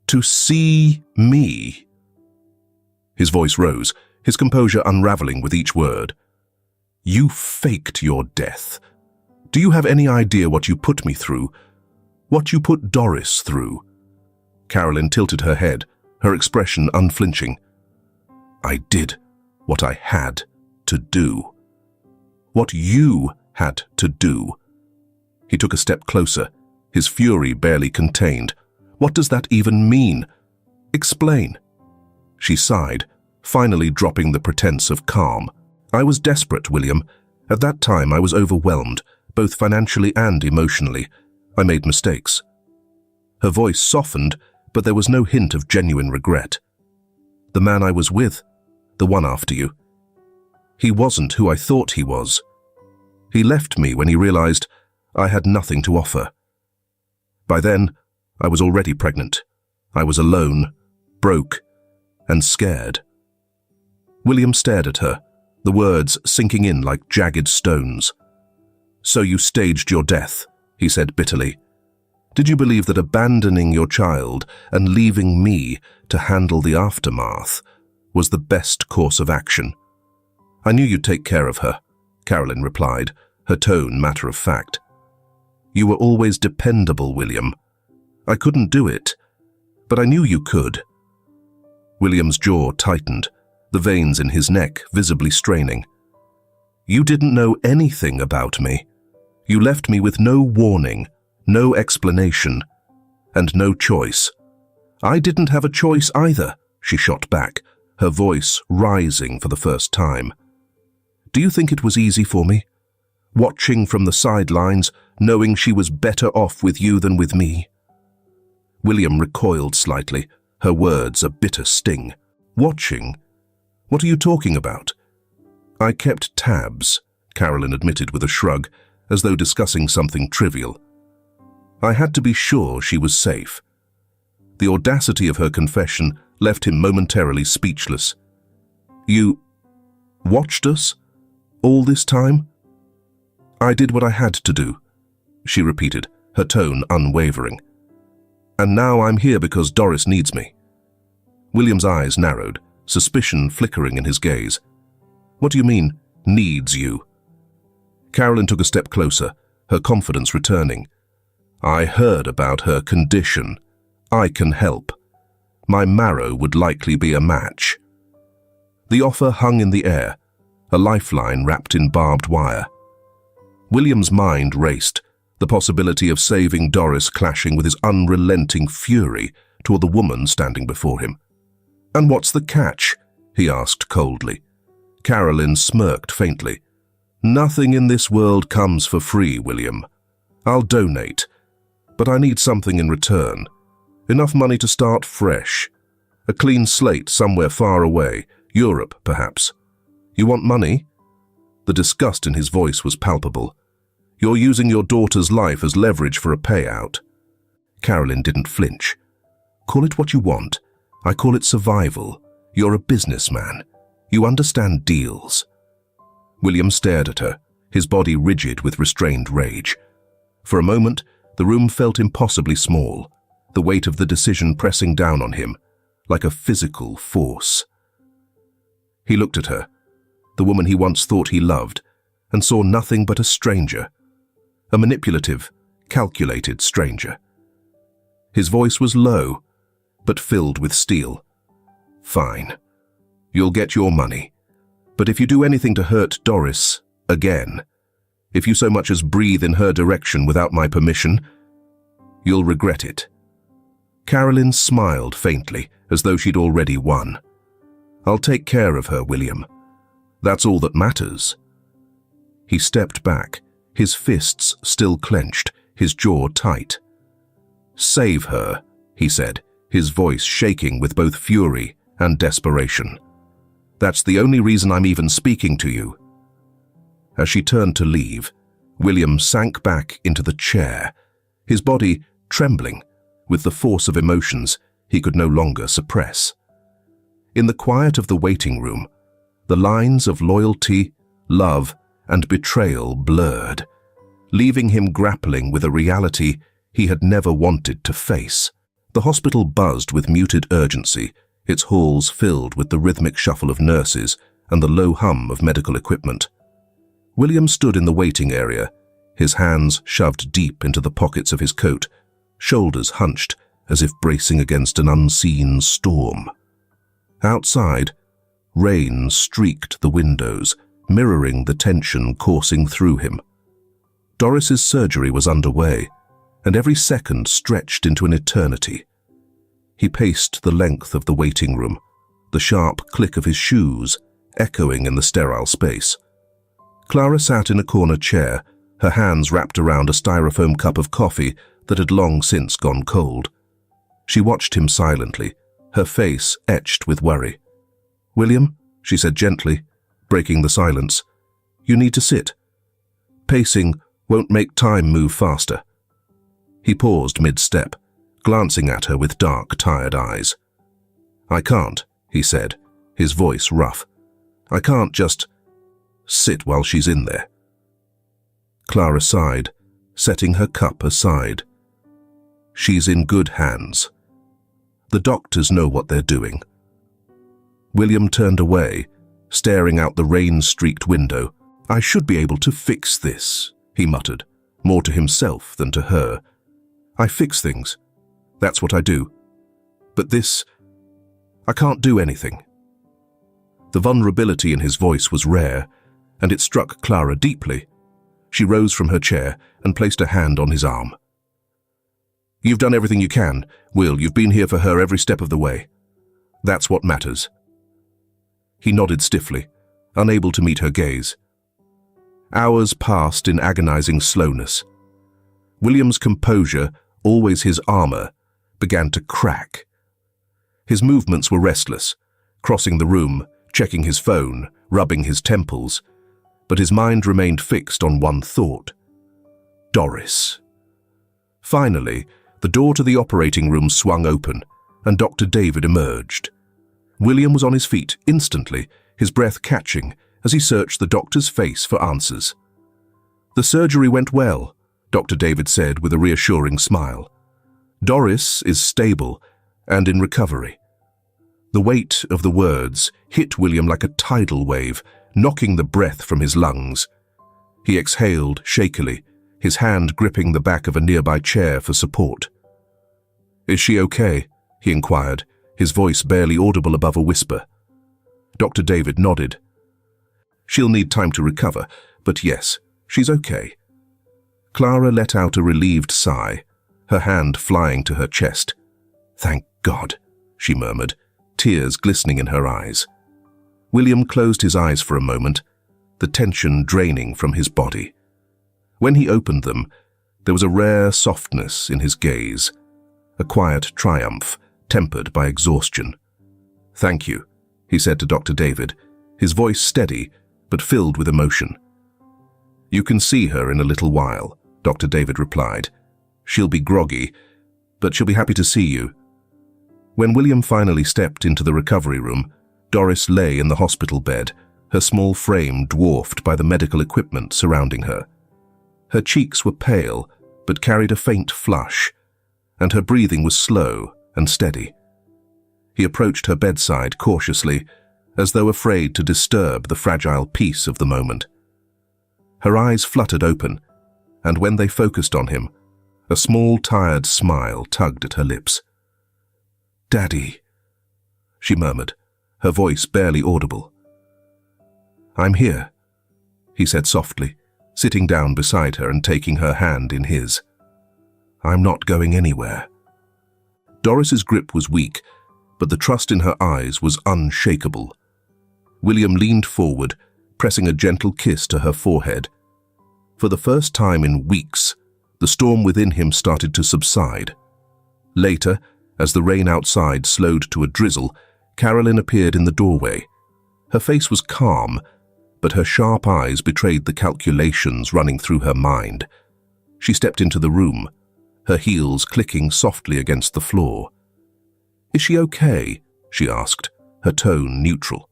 "To see me?" His voice rose, his composure unraveling with each word. "You faked your death. Do you have any idea what you put me through? What you put Doris through?" Carolyn tilted her head, her expression unflinching. "I did what I had to do. What you had to do." He took a step closer, his fury barely contained. "What does that even mean? Explain." She sighed, finally dropping the pretense of calm. "I was desperate, William. At that time I was overwhelmed, both financially and emotionally. I made mistakes." Her voice softened, but there was no hint of genuine regret. "The man I was with, the one after you. He wasn't who I thought he was. He left me when he realized I had nothing to offer. By then, I was already pregnant. I was alone, broke, and scared." William stared at her, the words sinking in like jagged stones. "So you staged your death," he said bitterly. "Did you believe that abandoning your child and leaving me to handle the aftermath was the best course of action?" "I knew you'd take care of her," Carolyn replied, her tone matter of fact. "You were always dependable, William. I couldn't do it, but I knew you could." William's jaw tightened, the veins in his neck visibly straining. "You didn't know anything about me. You left me with no warning, no explanation, and no choice." "I didn't have a choice either," she shot back, her voice rising for the first time. "Do you think it was easy for me? Watching from the sidelines, knowing she was better off with you than with me?" William recoiled slightly, her words a bitter sting. "Watching? What are you talking about?" "I kept tabs," Carolyn admitted with a shrug, as though discussing something trivial. "I had to be sure she was safe." The audacity of her confession left him momentarily speechless. "You watched us all this time?" "I did what I had to do," she repeated, her tone unwavering. "And now I'm here because Doris needs me." William's eyes narrowed, suspicion flickering in his gaze. "What do you mean, needs you?" Carolyn took a step closer, her confidence returning. "I heard about her condition. I can help. My marrow would likely be a match." The offer hung in the air, a lifeline wrapped in barbed wire. William's mind raced, the possibility of saving Doris clashing with his unrelenting fury toward the woman standing before him. "And what's the catch?" he asked coldly. Carolyn smirked faintly. "Nothing in this world comes for free, William. I'll donate, but I need something in return. Enough money to start fresh. A clean slate somewhere far away, Europe perhaps. You want money?" The disgust in his voice was palpable. "You're using your daughter's life as leverage for a payout." Carolyn didn't flinch. "Call it what you want. I call it survival. You're a businessman. You understand deals." William stared at her, his body rigid with restrained rage. For a moment, the room felt impossibly small, the weight of the decision pressing down on him, like a physical force. He looked at her, the woman he once thought he loved, and saw nothing but a stranger, a manipulative, calculated stranger. His voice was low, but filled with steel. "Fine. You'll get your money. But if you do anything to hurt Doris again, if you so much as breathe in her direction without my permission, you'll regret it." Carolyn smiled faintly, as though she'd already won. "I'll take care of her, William. That's all that matters." He stepped back, his fists still clenched, his jaw tight. "Save her," he said, his voice shaking with both fury and desperation. "That's the only reason I'm even speaking to you." As she turned to leave, William sank back into the chair, his body trembling with the force of emotions he could no longer suppress. In the quiet of the waiting room, the lines of loyalty, love, and betrayal blurred, leaving him grappling with a reality he had never wanted to face. The hospital buzzed with muted urgency, its halls filled with the rhythmic shuffle of nurses and the low hum of medical equipment. William stood in the waiting area, his hands shoved deep into the pockets of his coat, shoulders hunched as if bracing against an unseen storm. Outside, rain streaked the windows, mirroring the tension coursing through him. Doris's surgery was underway, and every second stretched into an eternity. He paced the length of the waiting room, the sharp click of his shoes echoing in the sterile space. Clara sat in a corner chair, her hands wrapped around a styrofoam cup of coffee that had long since gone cold. She watched him silently, her face etched with worry. "William," she said gently, breaking the silence, "you need to sit. Pacing won't make time move faster." He paused mid-step, glancing at her with dark, tired eyes. "I can't," he said, his voice rough. "I can't just sit while she's in there." Clara sighed, setting her cup aside. She's in good hands. The doctors know what they're doing. William turned away, staring out the rain-streaked window. "I should be able to fix this," he muttered, more to himself than to her. "I fix things. That's what I do. But this, I can't do anything." The vulnerability in his voice was rare, and it struck Clara deeply. She rose from her chair and placed a hand on his arm. "You've done everything you can, Will. You've been here for her every step of the way. That's what matters." He nodded stiffly, unable to meet her gaze. Hours passed in agonizing slowness. William's composure, always his armor, began to crack. His movements were restless, crossing the room, checking his phone, rubbing his temples, but his mind remained fixed on one thought: Doris. Finally, the door to the operating room swung open, and Dr. David emerged. William was on his feet instantly, his breath catching as he searched the doctor's face for answers. "The surgery went well," Dr. David said with a reassuring smile. "Doris is stable and in recovery." The weight of the words hit William like a tidal wave, knocking the breath from his lungs. He exhaled shakily, his hand gripping the back of a nearby chair for support. "Is she okay?" he inquired, his voice barely audible above a whisper. Dr. David nodded. "She'll need time to recover, but yes, she's okay." Clara let out a relieved sigh, her hand flying to her chest. "Thank God," she murmured, tears glistening in her eyes. William closed his eyes for a moment, the tension draining from his body. When he opened them, there was a rare softness in his gaze, a quiet triumph tempered by exhaustion. "Thank you," he said to Dr. David, his voice steady but filled with emotion. "You can see her in a little while," Dr. David replied. "She'll be groggy, but she'll be happy to see you." When William finally stepped into the recovery room, Doris lay in the hospital bed, her small frame dwarfed by the medical equipment surrounding her. Her cheeks were pale, but carried a faint flush, and her breathing was slow and steady. He approached her bedside cautiously, as though afraid to disturb the fragile peace of the moment. Her eyes fluttered open, and when they focused on him, a small, tired smile tugged at her lips. "Daddy," she murmured, her voice barely audible. "I'm here," he said softly, sitting down beside her and taking her hand in his. "I'm not going anywhere." Doris's grip was weak, but the trust in her eyes was unshakable. William leaned forward, pressing a gentle kiss to her forehead. For the first time in weeks, the storm within him started to subside. Later, as the rain outside slowed to a drizzle, Carolyn appeared in the doorway. Her face was calm, but her sharp eyes betrayed the calculations running through her mind. She stepped into the room, her heels clicking softly against the floor. "Is she okay?" she asked, her tone neutral.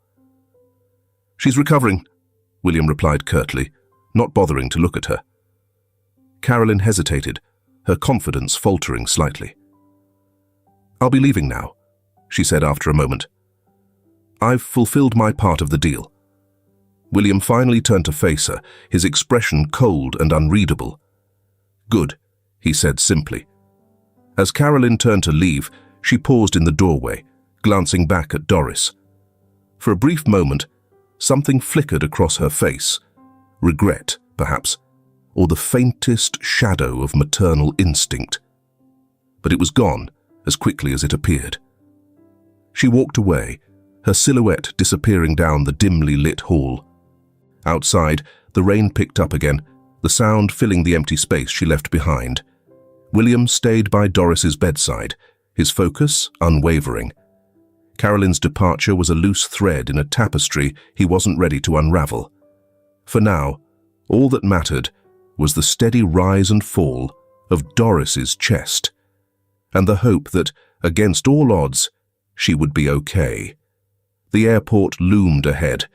"She's recovering," William replied curtly, not bothering to look at her. Carolyn hesitated, her confidence faltering slightly. "I'll be leaving now," she said after a moment. "I've fulfilled my part of the deal." William finally turned to face her, his expression cold and unreadable. "Good," he said simply. As Carolyn turned to leave, she paused in the doorway, glancing back at Doris. For a brief moment, something flickered across her face. Regret, perhaps, or the faintest shadow of maternal instinct. But it was gone as quickly as it appeared. She walked away, her silhouette disappearing down the dimly lit hall. Outside, the rain picked up again, the sound filling the empty space she left behind. William stayed by Doris's bedside, his focus unwavering. Carolyn's departure was a loose thread in a tapestry he wasn't ready to unravel. For now, all that mattered was the steady rise and fall of Doris's chest, and the hope that, against all odds, she would be okay. The airport loomed ahead,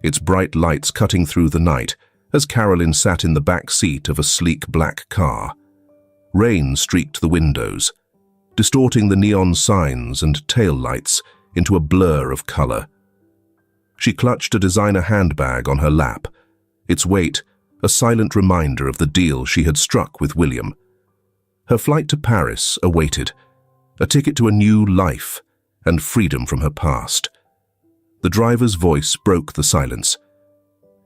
its bright lights cutting through the night as Carolyn sat in the back seat of a sleek black car. Rain streaked the windows, distorting the neon signs and tail lights into a blur of color. She clutched a designer handbag on her lap, its weight a silent reminder of the deal she had struck with William. Her flight to Paris awaited, a ticket to a new life and freedom from her past. The driver's voice broke the silence.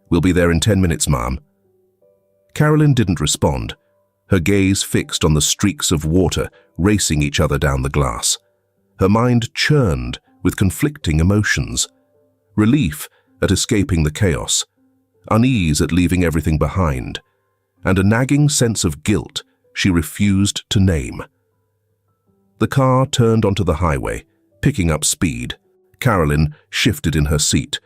"We'll be there in 10 minutes, ma'am." Carolyn didn't respond, her gaze fixed on the streaks of water racing each other down the glass. Her mind churned with conflicting emotions: relief at escaping the chaos, unease at leaving everything behind, and a nagging sense of guilt she refused to name. The car turned onto the highway, picking up speed. Carolyn shifted in her seat,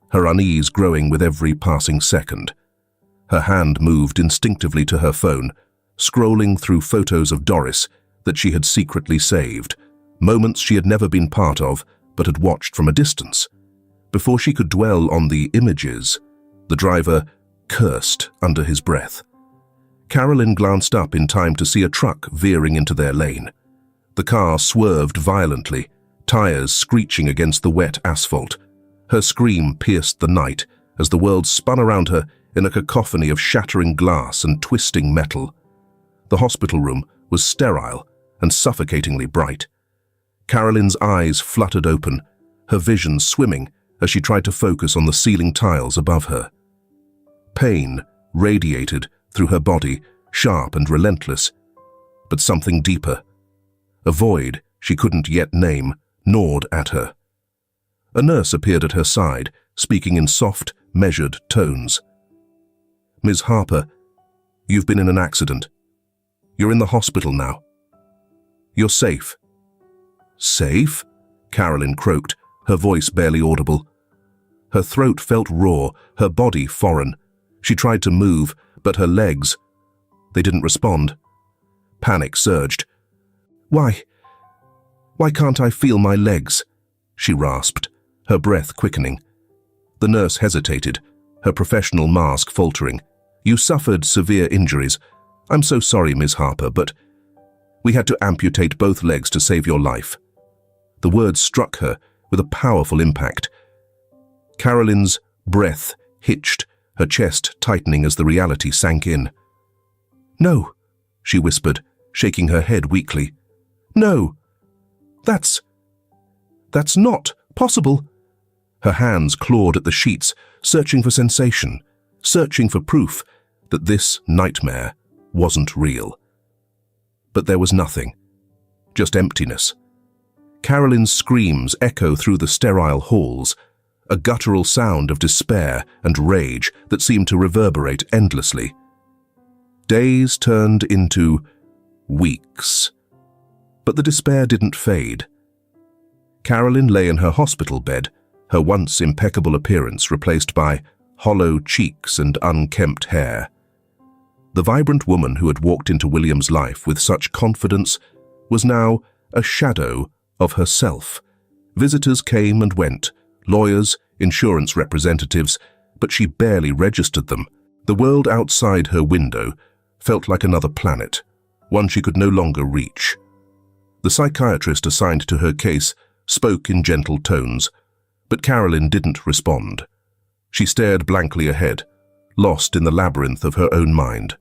her unease growing with every passing second. Her hand moved instinctively to her phone, scrolling through photos of Doris that she had secretly saved, moments she had never been part of but had watched from a distance. Before she could dwell on the images, the driver cursed under his breath. Carolyn glanced up in time to see a truck veering into their lane. The car swerved violently, tires screeching against the wet asphalt. Her scream pierced the night as the world spun around her in a cacophony of shattering glass and twisting metal. The hospital room was sterile and suffocatingly bright. Carolyn's eyes fluttered open, her vision swimming as she tried to focus on the ceiling tiles above her. Pain radiated through her body, sharp and relentless, but something deeper. A void she couldn't yet name gnawed at her. A nurse appeared at her side, speaking in soft, measured tones. "Ms. Harper, you've been in an accident. You're in the hospital now. You're safe." "Safe?" Carolyn croaked, her voice barely audible. Her throat felt raw, her body foreign. She tried to move, but her legs, they didn't respond. Panic surged. Why can't I feel my legs?" she rasped, her breath quickening. The nurse hesitated, her professional mask faltering. "You suffered severe injuries. I'm so sorry, Ms. Harper, but we had to amputate both legs to save your life." The words struck her with a powerful impact. Carolyn's breath hitched, her chest tightening as the reality sank in. "No," she whispered, shaking her head weakly. "No, that's not possible." Her hands clawed at the sheets, searching for sensation, searching for proof that this nightmare wasn't real. But there was nothing, just emptiness. Carolyn's screams echo through the sterile halls, a guttural sound of despair and rage that seemed to reverberate endlessly. Days turned into weeks, but the despair didn't fade. Carolyn lay in her hospital bed, her once impeccable appearance replaced by hollow cheeks and unkempt hair. The vibrant woman who had walked into William's life with such confidence was now a shadow of herself. Visitors came and went, lawyers, insurance representatives, but she barely registered them. The world outside her window felt like another planet, one she could no longer reach. The psychiatrist assigned to her case spoke in gentle tones, but Carolyn didn't respond. She stared blankly ahead, lost in the labyrinth of her own mind.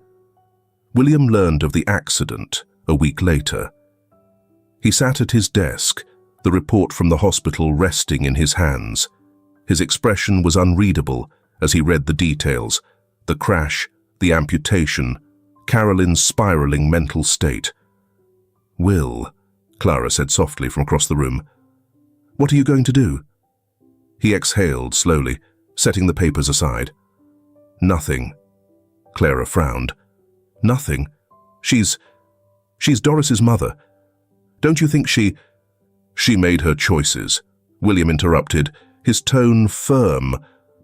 William learned of the accident a week later. He sat at his desk, the report from the hospital resting in his hands. His expression was unreadable as he read the details, the crash, the amputation, Carolyn's spiraling mental state. "Will," Clara said softly from across the room, "what are you going to do?" He exhaled slowly, setting the papers aside. "Nothing." Clara frowned. "Nothing? She's Doris's mother. Don't you think she made her choices, William interrupted, his tone firm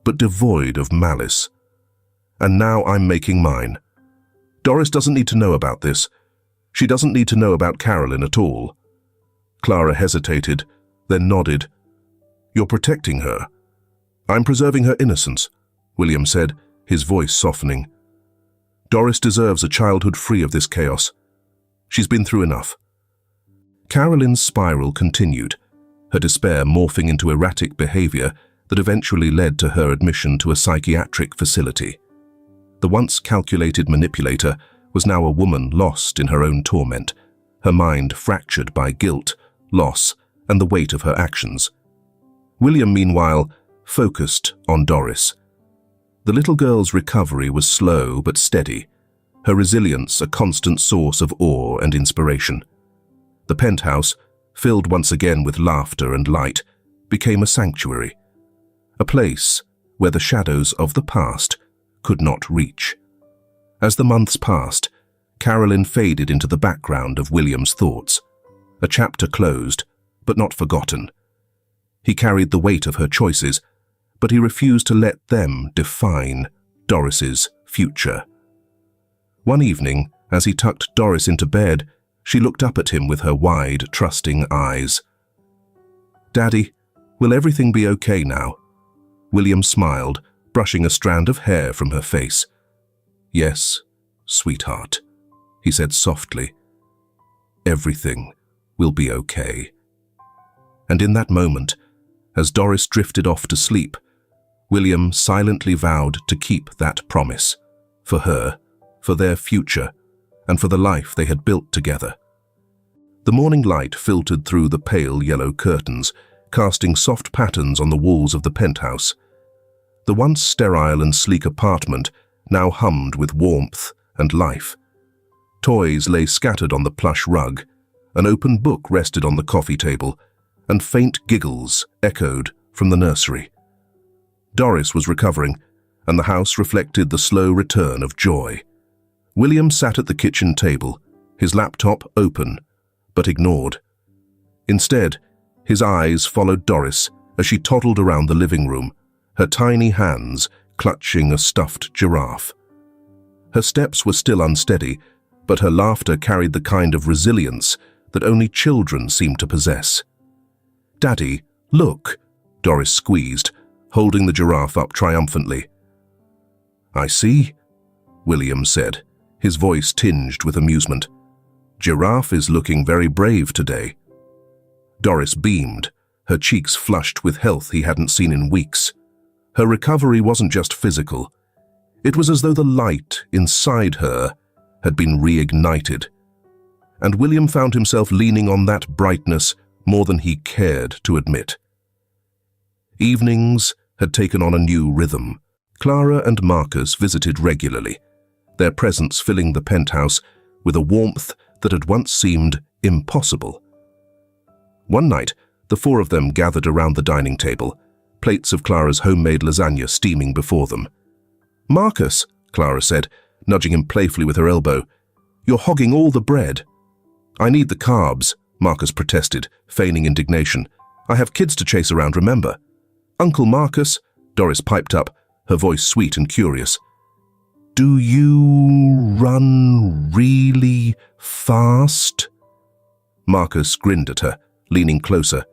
but devoid of malice. And now I'm making mine. Doris doesn't need to know about this. She doesn't need to know about Carolyn at all. Clara hesitated, then nodded. You're protecting her. I'm preserving her innocence, William said, his voice softening. Doris deserves a childhood free of this chaos. She's been through enough. Carolyn's spiral continued, her despair morphing into erratic behavior that eventually led to her admission to a psychiatric facility. The once calculated manipulator was now a woman lost in her own torment, her mind fractured by guilt, loss, and the weight of her actions. William, meanwhile, focused on Doris. The little girl's recovery was slow but steady, her resilience a constant source of awe and inspiration. The penthouse, filled once again with laughter and light, became a sanctuary, a place where the shadows of the past could not reach. As the months passed, Carolyn faded into the background of William's thoughts, a chapter closed, but not forgotten. He carried the weight of her choices, but he refused to let them define Doris's future. One evening, as he tucked Doris into bed, she looked up at him with her wide, trusting eyes. "Daddy, will everything be okay now?" William smiled, brushing a strand of hair from her face. "Yes, sweetheart," he said softly. "Everything will be okay." And in that moment, as Doris drifted off to sleep, William silently vowed to keep that promise, for her, for their future, and for the life they had built together. The morning light filtered through the pale yellow curtains, casting soft patterns on the walls of the penthouse. The once sterile and sleek apartment now hummed with warmth and life. Toys lay scattered on the plush rug, an open book rested on the coffee table, and faint giggles echoed from the nursery. Doris was recovering, and the house reflected the slow return of joy. William sat at the kitchen table, his laptop open, but ignored. Instead, his eyes followed Doris as she toddled around the living room, her tiny hands clutching a stuffed giraffe. Her steps were still unsteady, but her laughter carried the kind of resilience that only children seem to possess. "Daddy, look," Doris squeezed, holding the giraffe up triumphantly. "I see," William said, his voice tinged with amusement. "Giraffe is looking very brave today." Doris beamed, her cheeks flushed with health he hadn't seen in weeks. Her recovery wasn't just physical. It was as though the light inside her had been reignited. And William found himself leaning on that brightness more than he cared to admit. Evenings had taken on a new rhythm. Clara and Marcus visited regularly, their presence filling the penthouse with a warmth that had once seemed impossible. One night, the four of them gathered around the dining table, plates of Clara's homemade lasagna steaming before them. "Marcus," Clara said, nudging him playfully with her elbow, "you're hogging all the bread." "I need the carbs," Marcus protested, feigning indignation. "I have kids to chase around, remember." "Uncle Marcus," Doris piped up, her voice sweet and curious. "Do you run really fast?" Marcus grinned at her, leaning closer.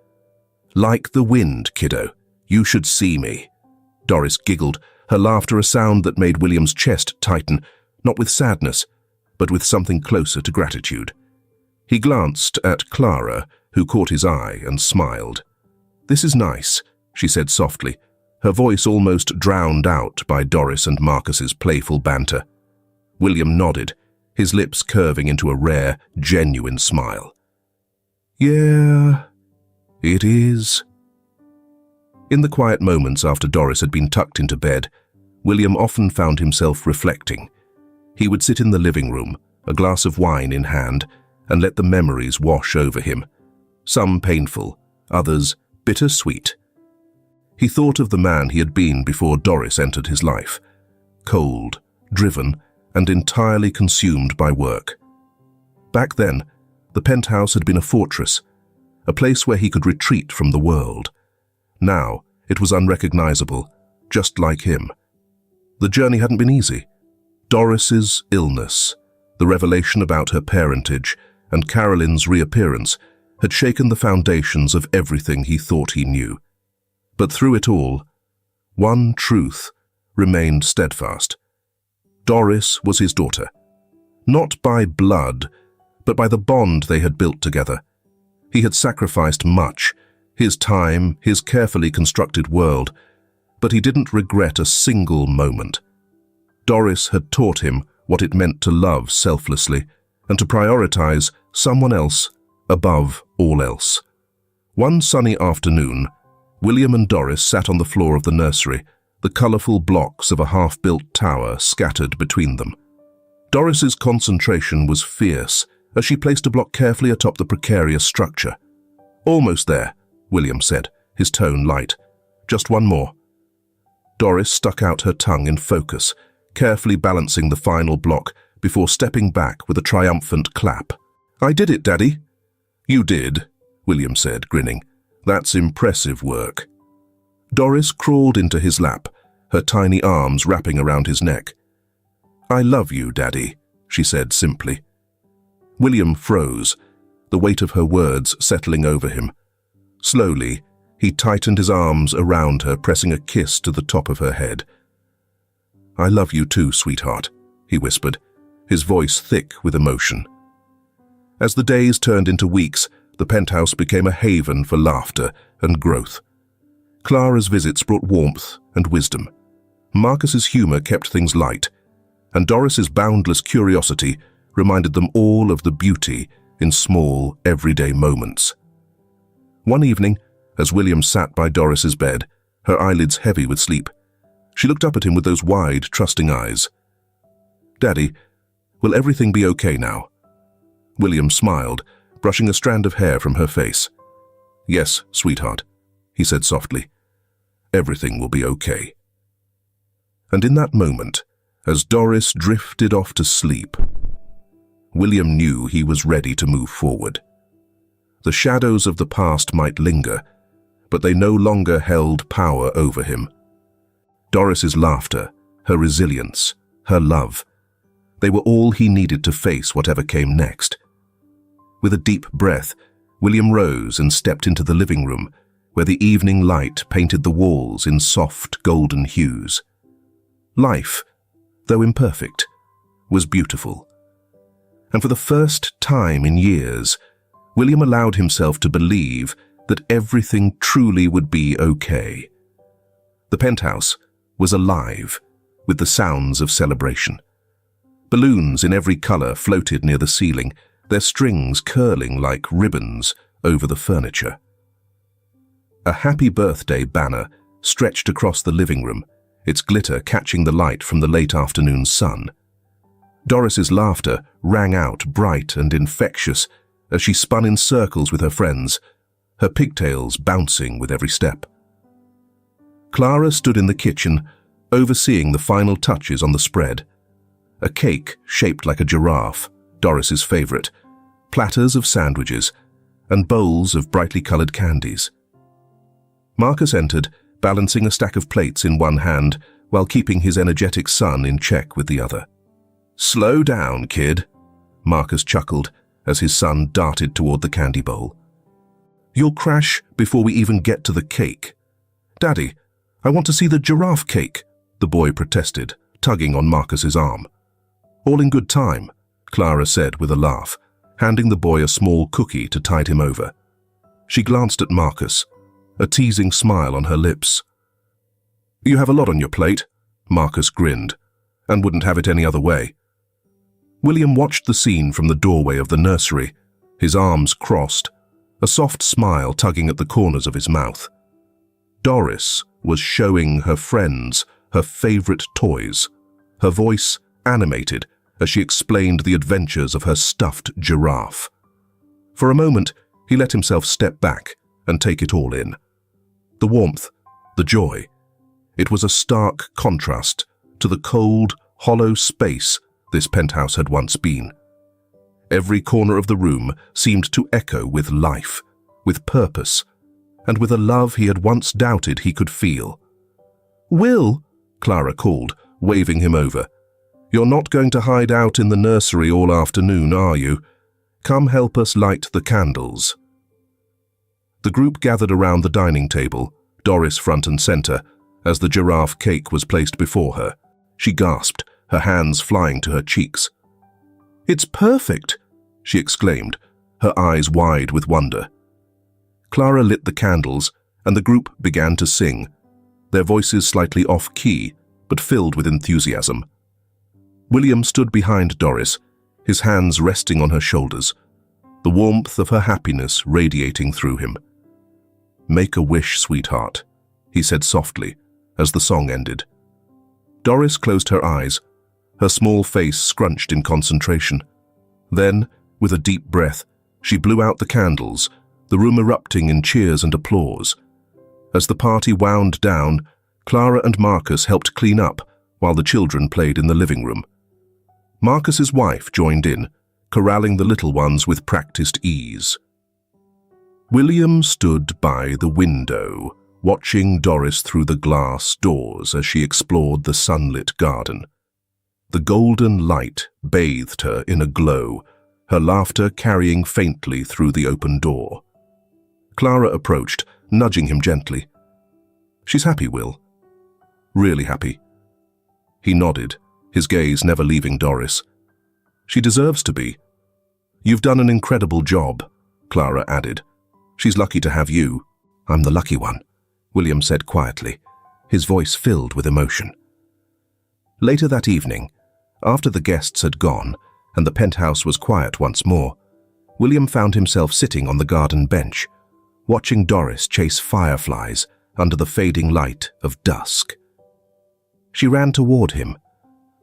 "Like the wind, kiddo. You should see me." Doris giggled, her laughter a sound that made William's chest tighten, not with sadness, but with something closer to gratitude. He glanced at Clara, who caught his eye and smiled. "This is nice," she said softly, her voice almost drowned out by Doris and Marcus's playful banter. William nodded, his lips curving into a rare, genuine smile. "Yeah, it is." In the quiet moments after Doris had been tucked into bed, William often found himself reflecting. He would sit in the living room, a glass of wine in hand, and let the memories wash over him, some painful, others bittersweet. He thought of the man he had been before Doris entered his life, cold, driven, and entirely consumed by work. Back then, the penthouse had been a fortress, a place where he could retreat from the world. Now, it was unrecognizable, just like him. The journey hadn't been easy. Doris's illness, the revelation about her parentage, and Carolyn's reappearance had shaken the foundations of everything he thought he knew. But through it all, one truth remained steadfast. Doris was his daughter, not by blood, but by the bond they had built together. He had sacrificed much, his time, his carefully constructed world, but he didn't regret a single moment. Doris had taught him what it meant to love selflessly and to prioritize someone else above all else. One sunny afternoon, William and Doris sat on the floor of the nursery, the colorful blocks of a half-built tower scattered between them. Doris's concentration was fierce as she placed a block carefully atop the precarious structure. "Almost there," William said, his tone light. "Just one more." Doris stuck out her tongue in focus, carefully balancing the final block before stepping back with a triumphant clap. "I did it, Daddy." "You did," William said, grinning. "That's impressive work." Doris crawled into his lap, her tiny arms wrapping around his neck. "I love you, Daddy," she said simply. William froze, the weight of her words settling over him. Slowly, he tightened his arms around her, pressing a kiss to the top of her head. "I love you too, sweetheart," he whispered, his voice thick with emotion. As the days turned into weeks, the penthouse became a haven for laughter and growth. Clara's visits brought warmth and wisdom. Marcus's humor kept things light, and Doris's boundless curiosity reminded them all of the beauty in small, everyday moments. One evening, as William sat by Doris's bed, her eyelids heavy with sleep, she looked up at him with those wide, trusting eyes. "Daddy, will everything be okay now?" William smiled, brushing a strand of hair from her face. "Yes, sweetheart," he said softly. "Everything will be okay." And in that moment, as Doris drifted off to sleep, William knew he was ready to move forward. The shadows of the past might linger, but they no longer held power over him. Doris's laughter, her resilience, her love, they were all he needed to face whatever came next. With a deep breath, William rose and stepped into the living room, where the evening light painted the walls in soft golden hues. Life, though imperfect, was beautiful. And for the first time in years, William allowed himself to believe that everything truly would be okay. The penthouse was alive with the sounds of celebration. Balloons in every color floated near the ceiling, their strings curling like ribbons over the furniture. A happy birthday banner stretched across the living room, its glitter catching the light from the late afternoon sun. Doris's laughter rang out bright and infectious as she spun in circles with her friends, her pigtails bouncing with every step. Clara stood in the kitchen, overseeing the final touches on the spread. A cake shaped like a giraffe, Doris's favorite, platters of sandwiches, and bowls of brightly colored candies. Marcus entered, balancing a stack of plates in one hand while keeping his energetic son in check with the other. "Slow down, kid," Marcus chuckled as his son darted toward the candy bowl. "You'll crash before we even get to the cake." "Daddy, I want to see the giraffe cake," the boy protested, tugging on Marcus's arm. "All in good time," Clara said with a laugh, handing the boy a small cookie to tide him over. She glanced at Marcus, a teasing smile on her lips. "You have a lot on your plate," Marcus grinned, and wouldn't have it any other way. William watched the scene from the doorway of the nursery, his arms crossed, a soft smile tugging at the corners of his mouth. Doris was showing her friends her favorite toys, her voice animated as she explained the adventures of her stuffed giraffe. For a moment, he let himself step back and take it all in. The warmth, the joy. It was a stark contrast to the cold, hollow space this penthouse had once been. Every corner of the room seemed to echo with life, with purpose, and with a love he had once doubted he could feel. "Will," Clara called, waving him over. "You're not going to hide out in the nursery all afternoon, are you? Come help us light the candles." The group gathered around the dining table, Doris front and center, as the giraffe cake was placed before her. She gasped, her hands flying to her cheeks. "It's perfect!" she exclaimed, her eyes wide with wonder. Clara lit the candles, and the group began to sing, their voices slightly off-key, but filled with enthusiasm. William stood behind Doris, his hands resting on her shoulders, the warmth of her happiness radiating through him. "Make a wish, sweetheart," he said softly, as the song ended. Doris closed her eyes, her small face scrunched in concentration. Then, with a deep breath, she blew out the candles, the room erupting in cheers and applause. As the party wound down, Clara and Marcus helped clean up while the children played in the living room. Marcus's wife joined in, corralling the little ones with practiced ease. William stood by the window, watching Doris through the glass doors as she explored the sunlit garden. The golden light bathed her in a glow, her laughter carrying faintly through the open door. Clara approached, nudging him gently. "She's happy, Will. Really happy." He nodded, his gaze never leaving Doris. "She deserves to be. You've done an incredible job," Clara added. "She's lucky to have you." "I'm the lucky one," William said quietly, his voice filled with emotion. Later that evening, after the guests had gone and the penthouse was quiet once more, William found himself sitting on the garden bench, watching Doris chase fireflies under the fading light of dusk. She ran toward him,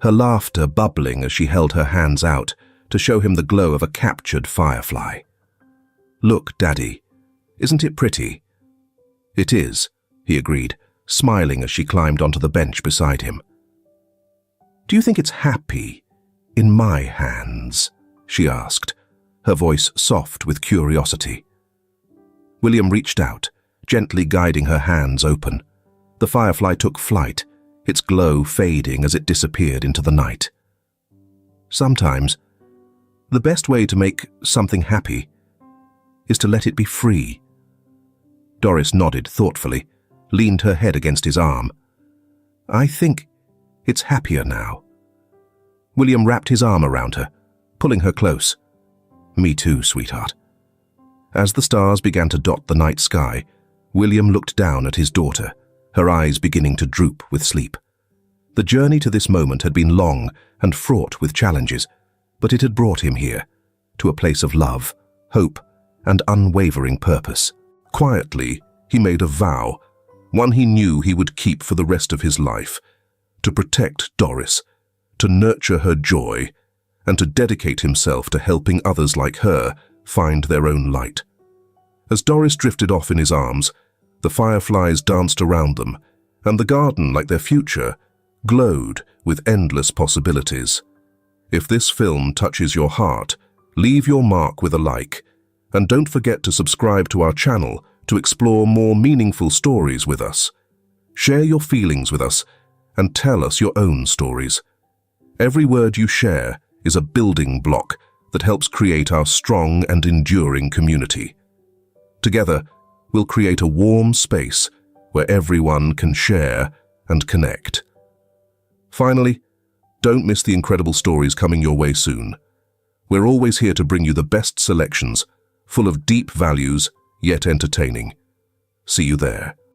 her laughter bubbling as she held her hands out to show him the glow of a captured firefly. "Look, Daddy, isn't it pretty?" "It is," he agreed, smiling as she climbed onto the bench beside him. "Do you think it's happy in my hands?" she asked, her voice soft with curiosity. William reached out, gently guiding her hands open. The firefly took flight, its glow fading as it disappeared into the night. "Sometimes, the best way to make something happy is to let it be free." Doris nodded thoughtfully, leaned her head against his arm. "I think it's happier now." William wrapped his arm around her, pulling her close. "Me too, sweetheart." As the stars began to dot the night sky, William looked down at his daughter, her eyes beginning to droop with sleep. The journey to this moment had been long and fraught with challenges, but it had brought him here, to a place of love, hope, and unwavering purpose. Quietly, he made a vow, one he knew he would keep for the rest of his life, to protect Doris, to nurture her joy, and to dedicate himself to helping others like her find their own light. As Doris drifted off in his arms, the fireflies danced around them, and the garden, like their future, glowed with endless possibilities. If this film touches your heart, leave your mark with a like, and don't forget to subscribe to our channel to explore more meaningful stories with us. Share your feelings with us and tell us your own stories. Every word you share is a building block that helps create our strong and enduring community. Together, we'll create a warm space where everyone can share and connect. Finally, don't miss the incredible stories coming your way soon. We're always here to bring you the best selections, full of deep values, yet entertaining. See you there.